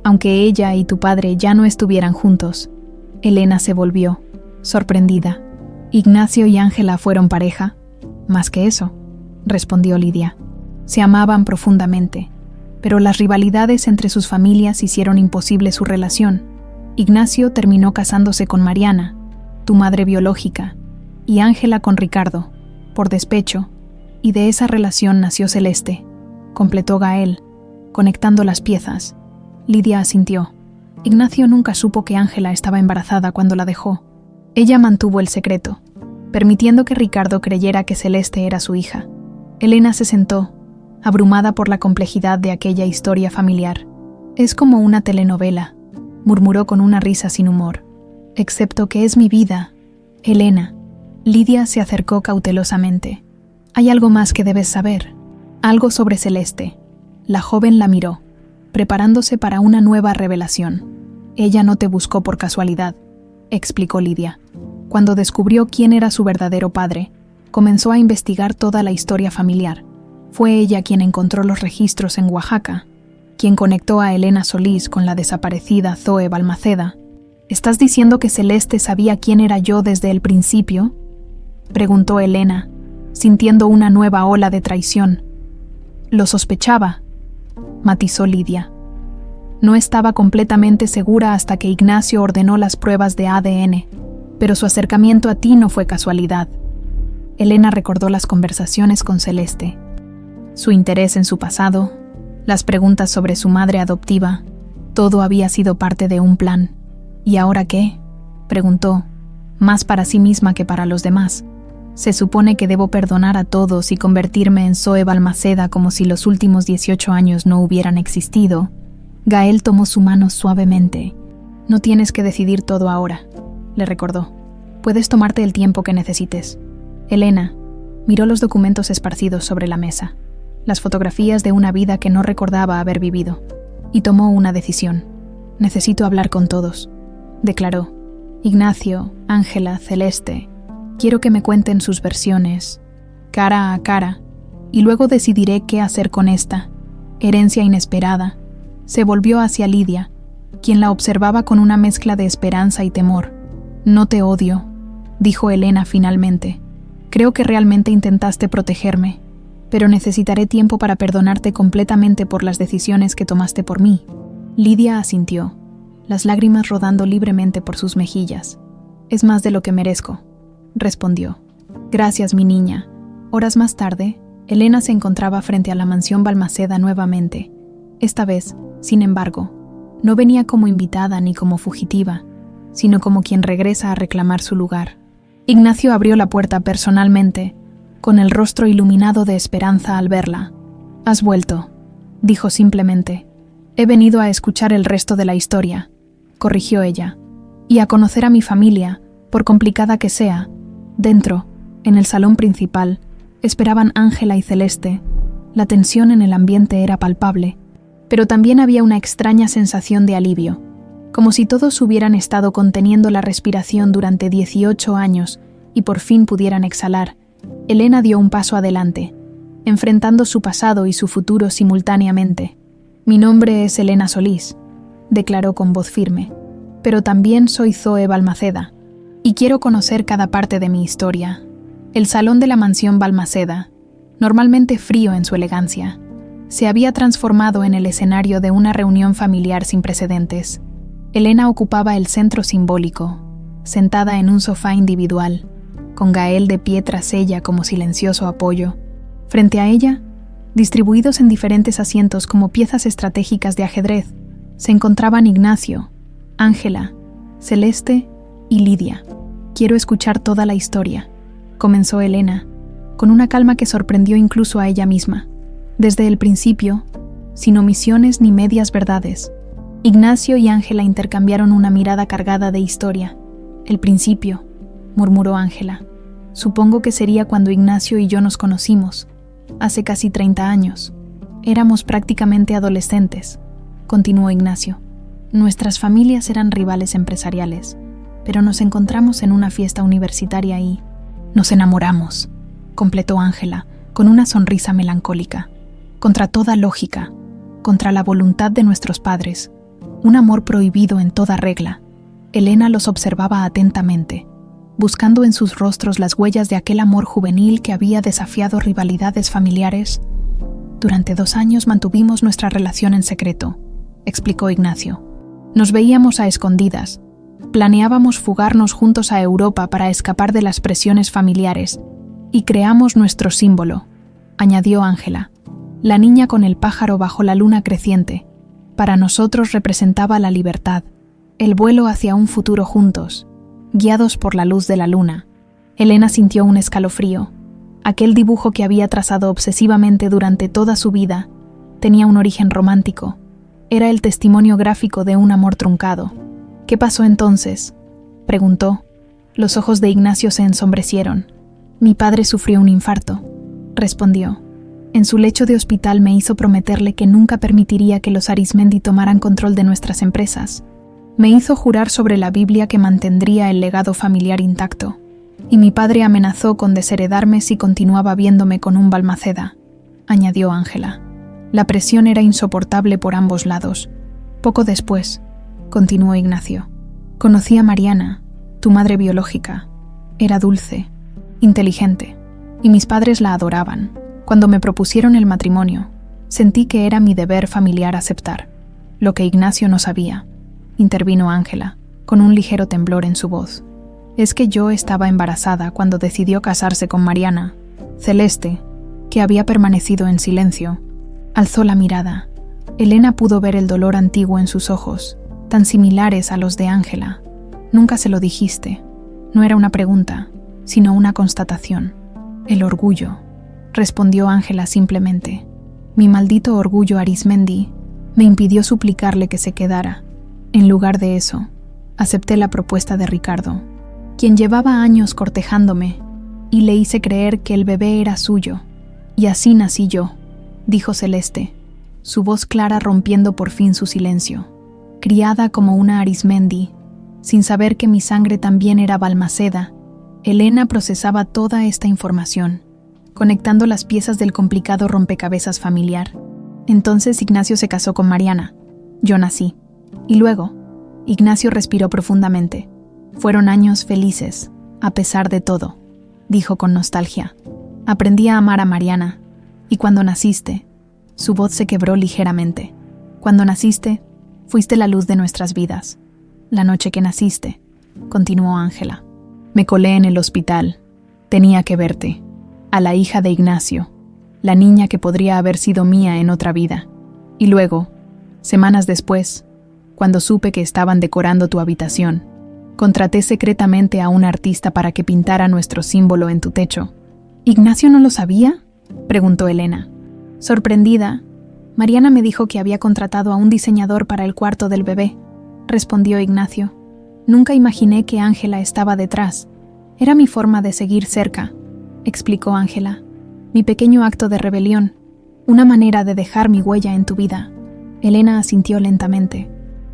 aunque ella y tu padre ya no estuvieran juntos. Elena se volvió, sorprendida. ¿Ignacio y Ángela fueron pareja? Más que eso, respondió Lidia. Se amaban profundamente, pero las rivalidades entre sus familias hicieron imposible su relación. Ignacio terminó casándose con Mariana, tu madre biológica, y Ángela con Ricardo, por despecho, y de esa relación nació Celeste. completó Gael, conectando las piezas. Lidia asintió. Ignacio nunca supo que Ángela estaba embarazada cuando la dejó. Ella mantuvo el secreto, permitiendo que Ricardo creyera que Celeste era su hija. Elena se sentó, abrumada por la complejidad de aquella historia familiar. «Es como una telenovela», murmuró con una risa sin humor. «Excepto que es mi vida, Elena». Lidia se acercó cautelosamente. «Hay algo más que debes saber. Algo sobre Celeste». La joven la miró, preparándose para una nueva revelación. «Ella no te buscó por casualidad», explicó Lidia. «Cuando descubrió quién era su verdadero padre, comenzó a investigar toda la historia familiar. Fue ella quien encontró los registros en Oaxaca, quien conectó a Elena Solís con la desaparecida Zoe Balmaceda». «¿Estás diciendo que Celeste sabía quién era yo desde el principio?», preguntó Elena, sintiendo una nueva ola de traición. «Lo sospechaba», matizó Lidia. «No estaba completamente segura hasta que Ignacio ordenó las pruebas de ADN, pero su acercamiento a ti no fue casualidad». Elena recordó las conversaciones con Celeste, su interés en su pasado, las preguntas sobre su madre adoptiva. Todo había sido parte de un plan. «¿Y ahora qué?», preguntó, más para sí misma que para los demás. «Se supone que debo perdonar a todos y convertirme en Zoe Balmaceda como si los últimos 18 años no hubieran existido». Gael tomó su mano suavemente. «No tienes que decidir todo ahora», le recordó. «Puedes tomarte el tiempo que necesites». Elena miró los documentos esparcidos sobre la mesa, las fotografías de una vida que no recordaba haber vivido, y tomó una decisión. «Necesito hablar con todos», declaró. «Ignacio, Ángela, Celeste. Quiero que me cuenten sus versiones, cara a cara, y luego decidiré qué hacer con esta herencia inesperada». Se volvió hacia Lidia, quien la observaba con una mezcla de esperanza y temor. «No te odio», dijo Elena finalmente. «Creo que realmente intentaste protegerme, pero necesitaré tiempo para perdonarte completamente por las decisiones que tomaste por mí». Lidia asintió, las lágrimas rodando libremente por sus mejillas. «Es más de lo que merezco», respondió. «Gracias, mi niña». Horas más tarde, Elena se encontraba frente a la mansión Balmaceda nuevamente. Esta vez, sin embargo, no venía como invitada ni como fugitiva, sino como quien regresa a reclamar su lugar. Ignacio abrió la puerta personalmente, con el rostro iluminado de esperanza al verla. «Has vuelto», dijo simplemente. «He venido a escuchar el resto de la historia», corrigió ella, «y a conocer a mi familia, por complicada que sea». Dentro, en el salón principal, esperaban Ángela y Celeste. La tensión en el ambiente era palpable, pero también había una extraña sensación de alivio, como si todos hubieran estado conteniendo la respiración durante 18 años y por fin pudieran exhalar. Elena dio un paso adelante, enfrentando su pasado y su futuro simultáneamente. «Mi nombre es Elena Solís», declaró con voz firme, «pero también soy Zoe Balmaceda, y quiero conocer cada parte de mi historia». El salón de la mansión Balmaceda, normalmente frío en su elegancia, se había transformado en el escenario de una reunión familiar sin precedentes. Elena ocupaba el centro simbólico, sentada en un sofá individual, con Gael de pie tras ella como silencioso apoyo. Frente a ella, distribuidos en diferentes asientos como piezas estratégicas de ajedrez, se encontraban Ignacio, Ángela, Celeste y Lidia. «Quiero escuchar toda la historia», comenzó Elena, con una calma que sorprendió incluso a ella misma. Desde el principio, sin omisiones ni medias verdades. Ignacio y Ángela intercambiaron una mirada cargada de historia. «El principio», murmuró Ángela. «Supongo que sería cuando Ignacio y yo nos conocimos, hace casi 30 años. Éramos prácticamente adolescentes», continuó Ignacio. «Nuestras familias eran rivales empresariales, pero nos encontramos en una fiesta universitaria y nos enamoramos», completó Ángela, con una sonrisa melancólica. «Contra toda lógica, contra la voluntad de nuestros padres, un amor prohibido en toda regla». Elena los observaba atentamente, buscando en sus rostros las huellas de aquel amor juvenil que había desafiado rivalidades familiares. «Durante 2 años mantuvimos nuestra relación en secreto», explicó Ignacio. «Nos veíamos a escondidas. Planeábamos fugarnos juntos a Europa para escapar de las presiones familiares, y creamos nuestro símbolo», añadió Ángela. La niña con el pájaro bajo la luna creciente, para nosotros representaba la libertad, el vuelo hacia un futuro juntos, guiados por la luz de la luna. Elena sintió un escalofrío. Aquel dibujo que había trazado obsesivamente durante toda su vida tenía un origen romántico. Era el testimonio gráfico de un amor truncado. ¿Qué pasó entonces?, preguntó. Los ojos de Ignacio se ensombrecieron. Mi padre sufrió un infarto, respondió. En su lecho de hospital me hizo prometerle que nunca permitiría que los Arizmendi tomaran control de nuestras empresas. Me hizo jurar sobre la Biblia que mantendría el legado familiar intacto. Y mi padre amenazó con desheredarme si continuaba viéndome con un Balmaceda, añadió Ángela. La presión era insoportable por ambos lados. Poco después, continuó Ignacio, conocí a Mariana, tu madre biológica. Era dulce, inteligente, y mis padres la adoraban. Cuando me propusieron el matrimonio, sentí que era mi deber familiar aceptar, lo que Ignacio no sabía, intervino Ángela, con un ligero temblor en su voz. Es que yo estaba embarazada cuando decidió casarse con Mariana. Celeste, que había permanecido en silencio, alzó la mirada. Elena pudo ver el dolor antiguo en sus ojos, tan similares a los de Ángela. Nunca se lo dijiste. No era una pregunta, sino una constatación. El orgullo, respondió Ángela simplemente. Mi maldito orgullo Arizmendi me impidió suplicarle que se quedara. En lugar de eso, acepté la propuesta de Ricardo, quien llevaba años cortejándome, y le hice creer que el bebé era suyo. Y así nací yo, dijo Celeste, su voz clara rompiendo por fin su silencio. Criada como una Arizmendi, sin saber que mi sangre también era Balmaceda, Elena procesaba toda esta información, conectando las piezas del complicado rompecabezas familiar. Entonces Ignacio se casó con Mariana. Yo nací. Y luego, Ignacio respiró profundamente. Fueron años felices, a pesar de todo, dijo con nostalgia. Aprendí a amar a Mariana, y cuando naciste, su voz se quebró ligeramente. Cuando naciste, fuiste la luz de nuestras vidas. La noche que naciste, continuó Ángela. Me colé en el hospital. Tenía que verte. A la hija de Ignacio, la niña que podría haber sido mía en otra vida. Y luego, semanas después, cuando supe que estaban decorando tu habitación, contraté secretamente a un artista para que pintara nuestro símbolo en tu techo. ¿Ignacio no lo sabía?, preguntó Elena. Sorprendida, Mariana me dijo que había contratado a un diseñador para el cuarto del bebé, respondió Ignacio. Nunca imaginé que Ángela estaba detrás. Era mi forma de seguir cerca, explicó Ángela. Mi pequeño acto de rebelión, una manera de dejar mi huella en tu vida. Elena asintió lentamente,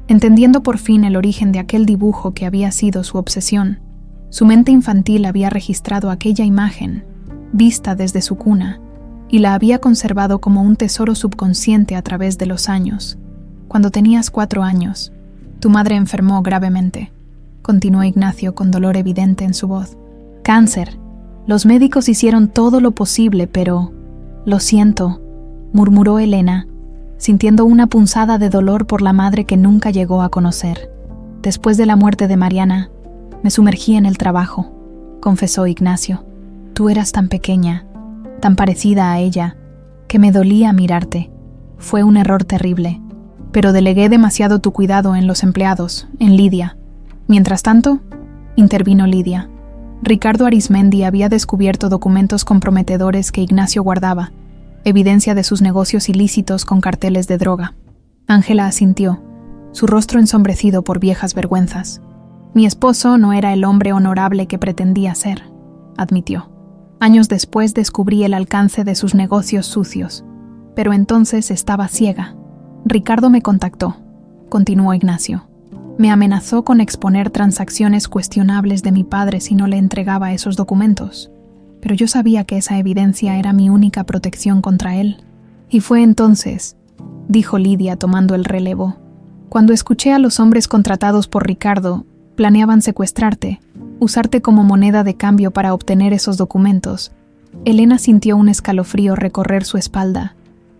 entendiendo por fin el origen de aquel dibujo que había sido su obsesión. Su mente infantil había registrado aquella imagen, vista desde su cuna, y la había conservado como un tesoro subconsciente a través de los años. Cuando tenías 4 años, tu madre enfermó gravemente, continuó Ignacio con dolor evidente en su voz. Cáncer. Los médicos hicieron todo lo posible, pero... Lo siento, murmuró Elena, sintiendo una punzada de dolor por la madre que nunca llegó a conocer. Después de la muerte de Mariana, me sumergí en el trabajo, confesó Ignacio. Tú eras tan pequeña, tan parecida a ella, que me dolía mirarte. Fue un error terrible, pero delegué demasiado tu cuidado en los empleados, en Lidia. Mientras tanto, intervino Lidia. Ricardo Arizmendi había descubierto documentos comprometedores que Ignacio guardaba, evidencia de sus negocios ilícitos con carteles de droga. Ángela asintió, su rostro ensombrecido por viejas vergüenzas. Mi esposo no era el hombre honorable que pretendía ser, admitió. Años después descubrí el alcance de sus negocios sucios, pero entonces estaba ciega. Ricardo me contactó, continuó Ignacio. Me amenazó con exponer transacciones cuestionables de mi padre si no le entregaba esos documentos, pero yo sabía que esa evidencia era mi única protección contra él. Y fue entonces, dijo Lidia tomando el relevo, cuando escuché a los hombres contratados por Ricardo, planeaban secuestrarte, usarte como moneda de cambio para obtener esos documentos. Elena sintió un escalofrío recorrer su espalda.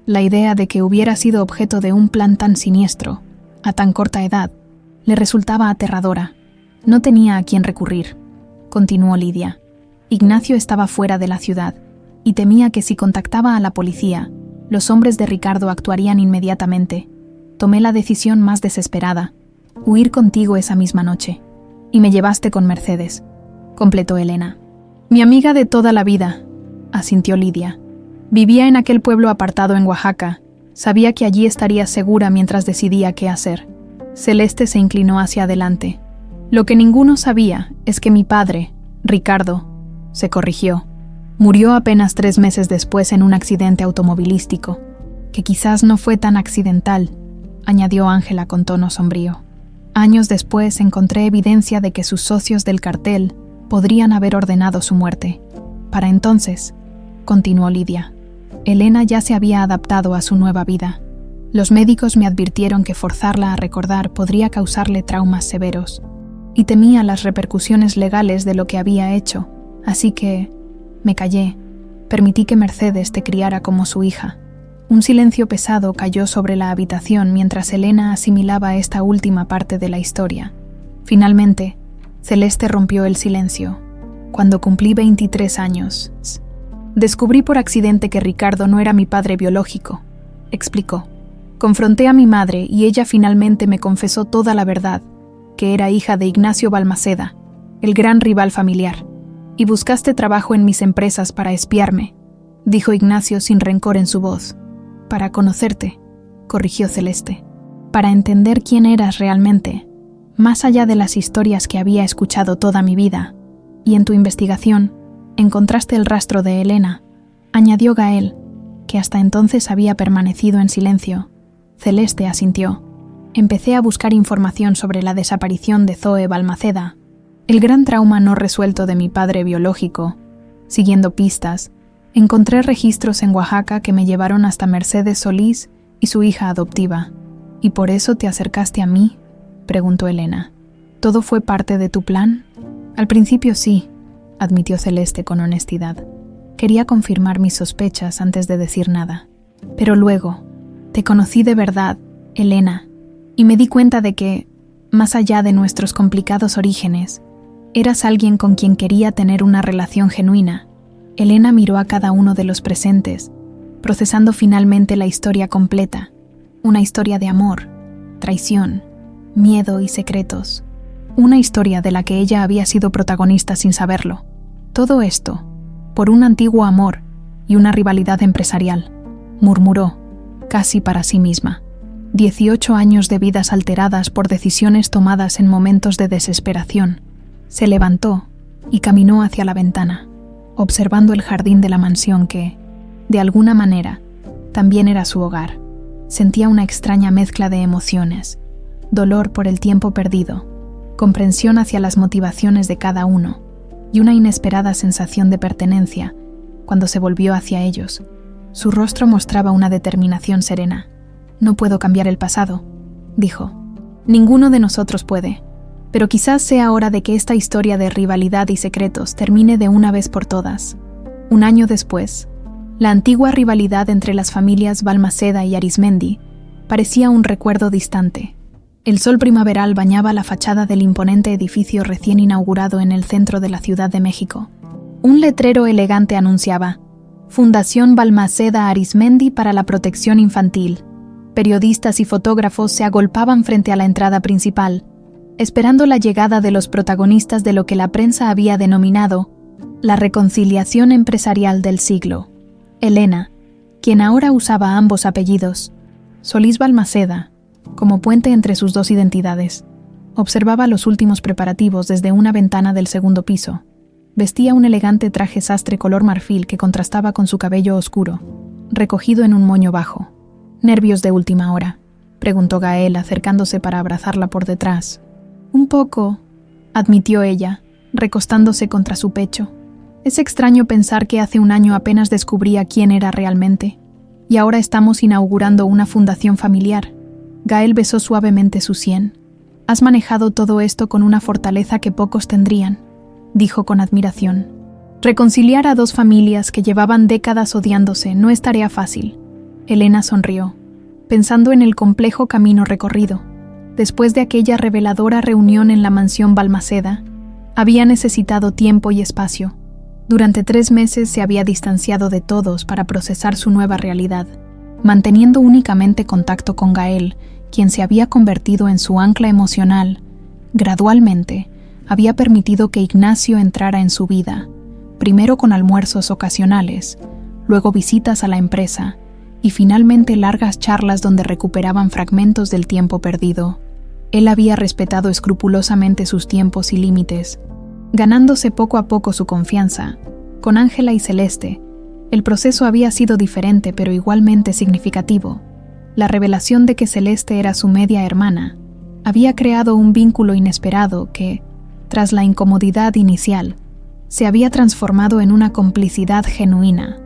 La idea de que hubiera sido objeto de un plan tan siniestro, a tan corta edad, le resultaba aterradora. No tenía a quién recurrir, continuó Lidia. Ignacio estaba fuera de la ciudad, y temía que si contactaba a la policía, Los hombres de Ricardo actuarían inmediatamente. Tomé la decisión más desesperada: huir contigo esa misma noche. Y me llevaste con Mercedes, completó Elena. Mi amiga de toda la vida, asintió Lidia. Vivía en aquel pueblo apartado en Oaxaca. Sabía que allí estaría segura mientras decidía qué hacer. Celeste se inclinó hacia adelante. Lo que ninguno sabía es que mi padre, Ricardo, se corrigió. Murió apenas 3 meses después en un accidente automovilístico, que quizás no fue tan accidental, añadió Ángela con tono sombrío. Años después encontré evidencia de que sus socios del cartel podrían haber ordenado su muerte. Para entonces, continuó Lidia, Elena ya se había adaptado a su nueva vida. Los médicos me advirtieron que forzarla a recordar podría causarle traumas severos, y temía las repercusiones legales de lo que había hecho, así que me callé. Permití que Mercedes te criara como su hija. Un silencio pesado cayó sobre la habitación mientras Elena asimilaba esta última parte de la historia. Finalmente, Celeste rompió el silencio. Cuando cumplí 23 años, descubrí por accidente que Ricardo no era mi padre biológico, explicó. Confronté a mi madre y ella finalmente me confesó toda la verdad, que era hija de Ignacio Balmaceda, el gran rival familiar. Y buscaste trabajo en mis empresas para espiarme, dijo Ignacio sin rencor en su voz. Para conocerte, corrigió Celeste. Para entender quién eras realmente, más allá de las historias que había escuchado toda mi vida. Y en tu investigación, encontraste el rastro de Elena, añadió Gael, que hasta entonces había permanecido en silencio. Celeste asintió. Empecé a buscar información sobre la desaparición de Zoe Balmaceda, el gran trauma no resuelto de mi padre biológico. Siguiendo pistas, encontré registros en Oaxaca que me llevaron hasta Mercedes Solís y su hija adoptiva. ¿Y por eso te acercaste a mí?, preguntó Elena. ¿Todo fue parte de tu plan? Al principio sí, admitió Celeste con honestidad. Quería confirmar mis sospechas antes de decir nada. Pero luego, te conocí de verdad, Elena, y me di cuenta de que, más allá de nuestros complicados orígenes, eras alguien con quien quería tener una relación genuina. Elena miró a cada uno de los presentes, procesando finalmente la historia completa. Una historia de amor, traición, miedo y secretos. Una historia de la que ella había sido protagonista sin saberlo. Todo esto, por un antiguo amor y una rivalidad empresarial, murmuró, casi para sí misma. 18 años de vidas alteradas por decisiones tomadas en momentos de desesperación. Se levantó y caminó hacia la ventana, observando el jardín de la mansión que, de alguna manera, también era su hogar. Sentía una extraña mezcla de emociones: dolor por el tiempo perdido, comprensión hacia las motivaciones de cada uno, y una inesperada sensación de pertenencia cuando se volvió hacia ellos. Su rostro mostraba una determinación serena. No puedo cambiar el pasado, dijo. Ninguno de nosotros puede. Pero quizás sea hora de que esta historia de rivalidad y secretos termine de una vez por todas. Un año después, la antigua rivalidad entre las familias Balmaceda y Arismendi parecía un recuerdo distante. El sol primaveral bañaba la fachada del imponente edificio recién inaugurado en el centro de la Ciudad de México. Un letrero elegante anunciaba: Fundación Balmaceda Arismendi para la Protección Infantil. Periodistas y fotógrafos se agolpaban frente a la entrada principal, esperando la llegada de los protagonistas de lo que la prensa había denominado la reconciliación empresarial del siglo. Elena, quien ahora usaba ambos apellidos, Solís Balmaceda, como puente entre sus dos identidades, observaba los últimos preparativos desde una ventana del segundo piso. Vestía un elegante traje sastre color marfil que contrastaba con su cabello oscuro, recogido en un moño bajo. ¿Nervios de última hora?, preguntó Gael acercándose para abrazarla por detrás. Un poco, admitió ella, recostándose contra su pecho. Es extraño pensar que hace un año apenas descubría quién era realmente, y ahora estamos inaugurando una fundación familiar. Gael besó suavemente su sien. Has manejado todo esto con una fortaleza que pocos tendrían, dijo con admiración. Reconciliar a dos familias que llevaban décadas odiándose no es tarea fácil. Elena sonrió, pensando en el complejo camino recorrido. Después de aquella reveladora reunión en la mansión Balmaceda, había necesitado tiempo y espacio. Durante 3 meses se había distanciado de todos para procesar su nueva realidad. manteniendo únicamente contacto con Gael, quien se había convertido en su ancla emocional. Gradualmente, había permitido que Ignacio entrara en su vida, primero con almuerzos ocasionales, luego visitas a la empresa y finalmente largas charlas donde recuperaban fragmentos del tiempo perdido. Él había respetado escrupulosamente sus tiempos y límites, ganándose poco a poco su confianza. Con Ángela y Celeste, el proceso había sido diferente pero igualmente significativo. La revelación de que Celeste era su media hermana había creado un vínculo inesperado que, tras la incomodidad inicial, se había transformado en una complicidad genuina.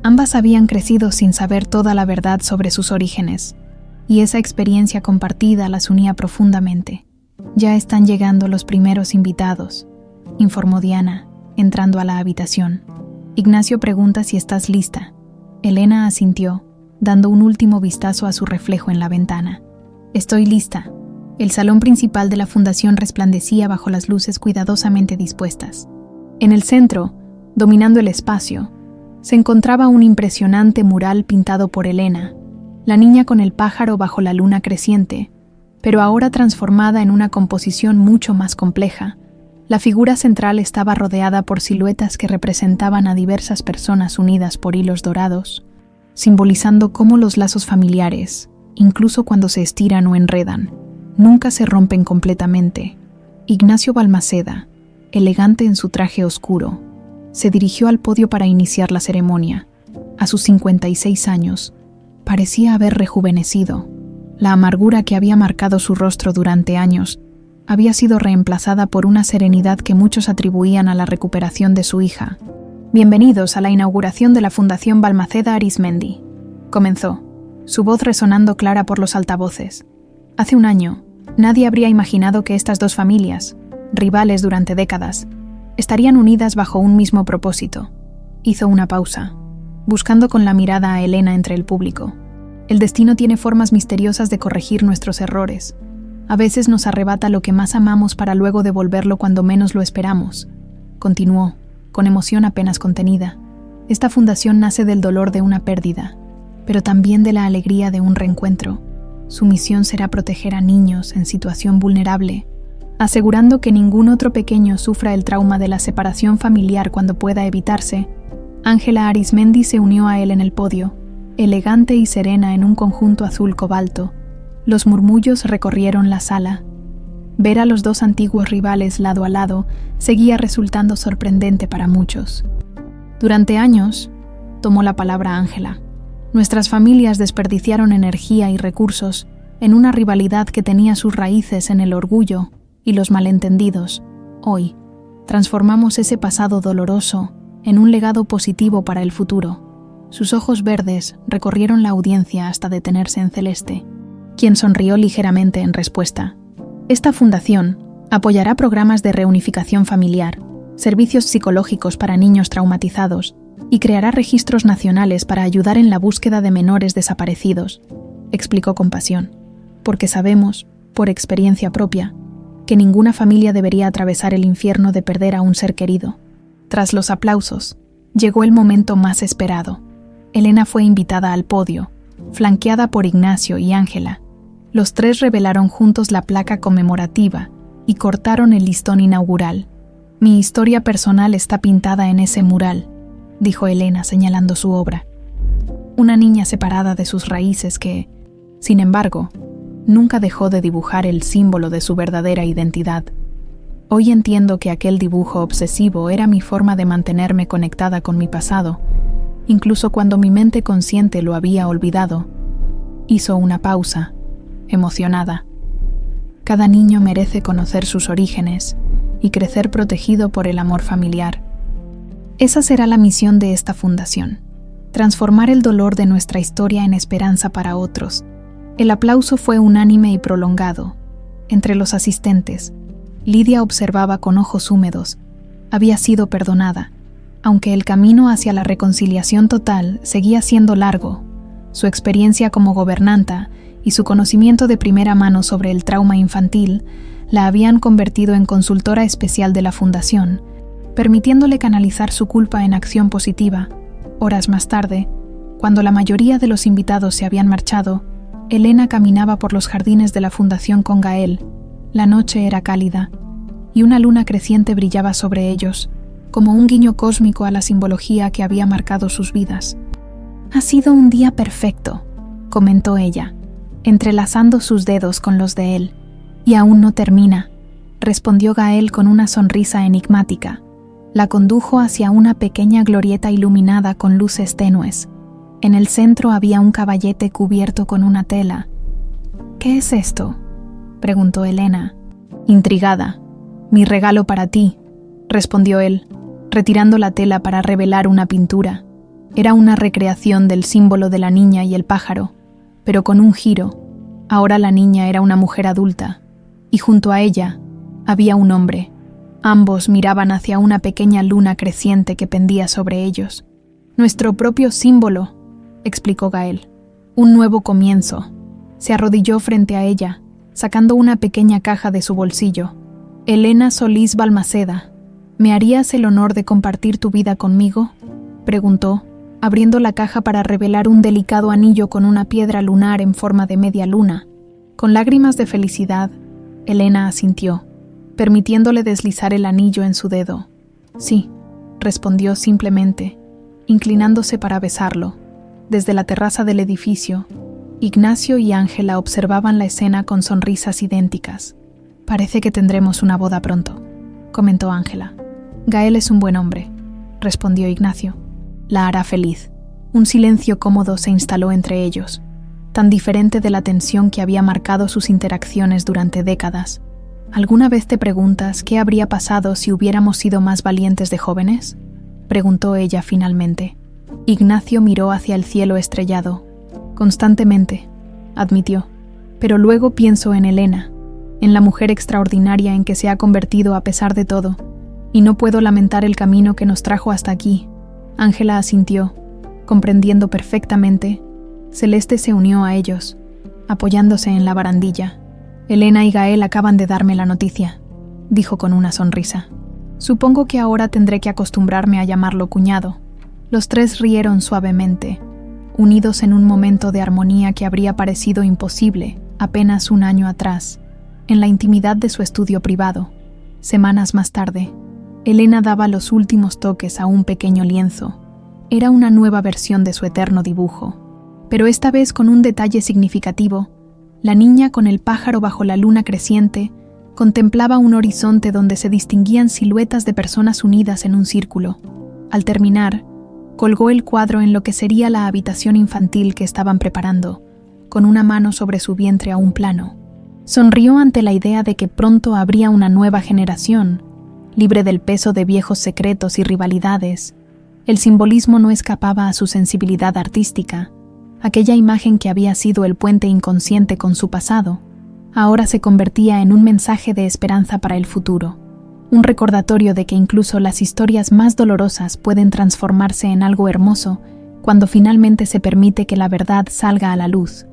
Ambas habían crecido sin saber toda la verdad sobre sus orígenes, y esa experiencia compartida las unía profundamente. «Ya están llegando los primeros invitados», informó Diana, entrando a la habitación. Ignacio pregunta si estás lista. Elena asintió, dando un último vistazo a su reflejo en la ventana. «Estoy lista». El salón principal de la fundación resplandecía bajo las luces cuidadosamente dispuestas. En el centro, dominando el espacio, se encontraba un impresionante mural pintado por Elena, la niña con el pájaro bajo la luna creciente, pero ahora transformada en una composición mucho más compleja. La figura central estaba rodeada por siluetas que representaban a diversas personas unidas por hilos dorados, simbolizando cómo los lazos familiares, incluso cuando se estiran o enredan, nunca se rompen completamente. Ignacio Balmaceda, elegante en su traje oscuro, se dirigió al podio para iniciar la ceremonia. A sus 56 años, parecía haber rejuvenecido. La amargura que había marcado su rostro durante años había sido reemplazada por una serenidad que muchos atribuían a la recuperación de su hija. «Bienvenidos a la inauguración de la Fundación Balmaceda Arizmendi», comenzó, su voz resonando clara por los altavoces. Hace un año, nadie habría imaginado que estas dos familias, rivales durante décadas, estarían unidas bajo un mismo propósito. Hizo una pausa, buscando con la mirada a Elena entre el público. «El destino tiene formas misteriosas de corregir nuestros errores. A veces nos arrebata lo que más amamos para luego devolverlo cuando menos lo esperamos», continuó, con emoción apenas contenida. «Esta fundación nace del dolor de una pérdida, pero también de la alegría de un reencuentro. Su misión será proteger a niños en situación vulnerable, asegurando que ningún otro pequeño sufra el trauma de la separación familiar cuando pueda evitarse». Ángela Arizmendi se unió a él en el podio, elegante y serena en un conjunto azul cobalto. Los murmullos recorrieron la sala. Ver a los dos antiguos rivales lado a lado seguía resultando sorprendente para muchos. «Durante años», tomó la palabra Ángela, «nuestras familias desperdiciaron energía y recursos en una rivalidad que tenía sus raíces en el orgullo y los malentendidos. Hoy, transformamos ese pasado doloroso en un legado positivo para el futuro». Sus ojos verdes recorrieron la audiencia hasta detenerse en Celeste, quien sonrió ligeramente en respuesta. «Esta fundación apoyará programas de reunificación familiar, servicios psicológicos para niños traumatizados y creará registros nacionales para ayudar en la búsqueda de menores desaparecidos», explicó con pasión, «porque sabemos, por experiencia propia, que ninguna familia debería atravesar el infierno de perder a un ser querido». Tras los aplausos, llegó el momento más esperado. Elena fue invitada al podio, flanqueada por Ignacio y Ángela. Los tres revelaron juntos la placa conmemorativa y cortaron el listón inaugural. «Mi historia personal está pintada en ese mural», dijo Elena señalando su obra. Una niña separada de sus raíces que, sin embargo, nunca dejó de dibujar el símbolo de su verdadera identidad. «Hoy entiendo que aquel dibujo obsesivo era mi forma de mantenerme conectada con mi pasado, incluso cuando mi mente consciente lo había olvidado». Hizo una pausa, emocionada. «Cada niño merece conocer sus orígenes y crecer protegido por el amor familiar. Esa será la misión de esta fundación, transformar el dolor de nuestra historia en esperanza para otros». El aplauso fue unánime y prolongado. Entre los asistentes, Lidia observaba con ojos húmedos. Había sido perdonada, aunque el camino hacia la reconciliación total seguía siendo largo. Su experiencia como gobernanta y su conocimiento de primera mano sobre el trauma infantil la habían convertido en consultora especial de la fundación, permitiéndole canalizar su culpa en acción positiva. Horas más tarde, Cuando la mayoría de los invitados se habían marchado, Elena caminaba por los jardines de la fundación con Gael. La noche era cálida, y una luna creciente brillaba sobre ellos, como un guiño cósmico a la simbología que había marcado sus vidas. «Ha sido un día perfecto», comentó ella, entrelazando sus dedos con los de él. «Y aún no termina», respondió Gael con una sonrisa enigmática. La condujo hacia una pequeña glorieta iluminada con luces tenues. En el centro había un caballete cubierto con una tela. «¿Qué es esto?», preguntó Elena, intrigada. «Mi regalo para ti», respondió él, retirando la tela para revelar una pintura. Era una recreación del símbolo de la niña y el pájaro, pero con un giro. Ahora la niña era una mujer adulta, y junto a ella había un hombre. Ambos miraban hacia una pequeña luna creciente que pendía sobre ellos. «Nuestro propio símbolo», explicó Gael. «Un nuevo comienzo». Se arrodilló frente a ella, sacando una pequeña caja de su bolsillo. «Elena Solís Balmaceda, ¿me harías el honor de compartir tu vida conmigo?», preguntó, abriendo la caja para revelar un delicado anillo con una piedra lunar en forma de media luna. Con lágrimas de felicidad, Elena asintió, permitiéndole deslizar el anillo en su dedo. «Sí», respondió simplemente, inclinándose para besarlo. Desde la terraza del edificio, Ignacio y Ángela observaban la escena con sonrisas idénticas. «Parece que tendremos una boda pronto», comentó Ángela. «Gael es un buen hombre», respondió Ignacio. «La hará feliz». Un silencio cómodo se instaló entre ellos, tan diferente de la tensión que había marcado sus interacciones durante décadas. «¿Alguna vez te preguntas qué habría pasado si hubiéramos sido más valientes de jóvenes?», preguntó ella finalmente. Ignacio miró hacia el cielo estrellado. «Constantemente», admitió. «Pero luego pienso en Elena, en la mujer extraordinaria en que se ha convertido a pesar de todo, y no puedo lamentar el camino que nos trajo hasta aquí». Ángela asintió, comprendiendo perfectamente. Celeste se unió a ellos, apoyándose en la barandilla. «Elena y Gael acaban de darme la noticia», dijo con una sonrisa. «Supongo que ahora tendré que acostumbrarme a llamarlo cuñado». Los tres rieron suavemente, unidos en un momento de armonía que habría parecido imposible apenas un año atrás, en la intimidad de su estudio privado. Semanas más tarde, Elena daba los últimos toques a un pequeño lienzo. Era una nueva versión de su eterno dibujo, pero esta vez con un detalle significativo. La niña, con el pájaro bajo la luna creciente, contemplaba un horizonte donde se distinguían siluetas de personas unidas en un círculo. Al terminar, colgó el cuadro en lo que sería la habitación infantil que estaban preparando, con una mano sobre su vientre a un plano. Sonrió ante la idea de que pronto habría una nueva generación, libre del peso de viejos secretos y rivalidades. El simbolismo no escapaba a su sensibilidad artística. Aquella imagen que había sido el puente inconsciente con su pasado, ahora se convertía en un mensaje de esperanza para el futuro, un recordatorio de que incluso las historias más dolorosas pueden transformarse en algo hermoso cuando finalmente se permite que la verdad salga a la luz.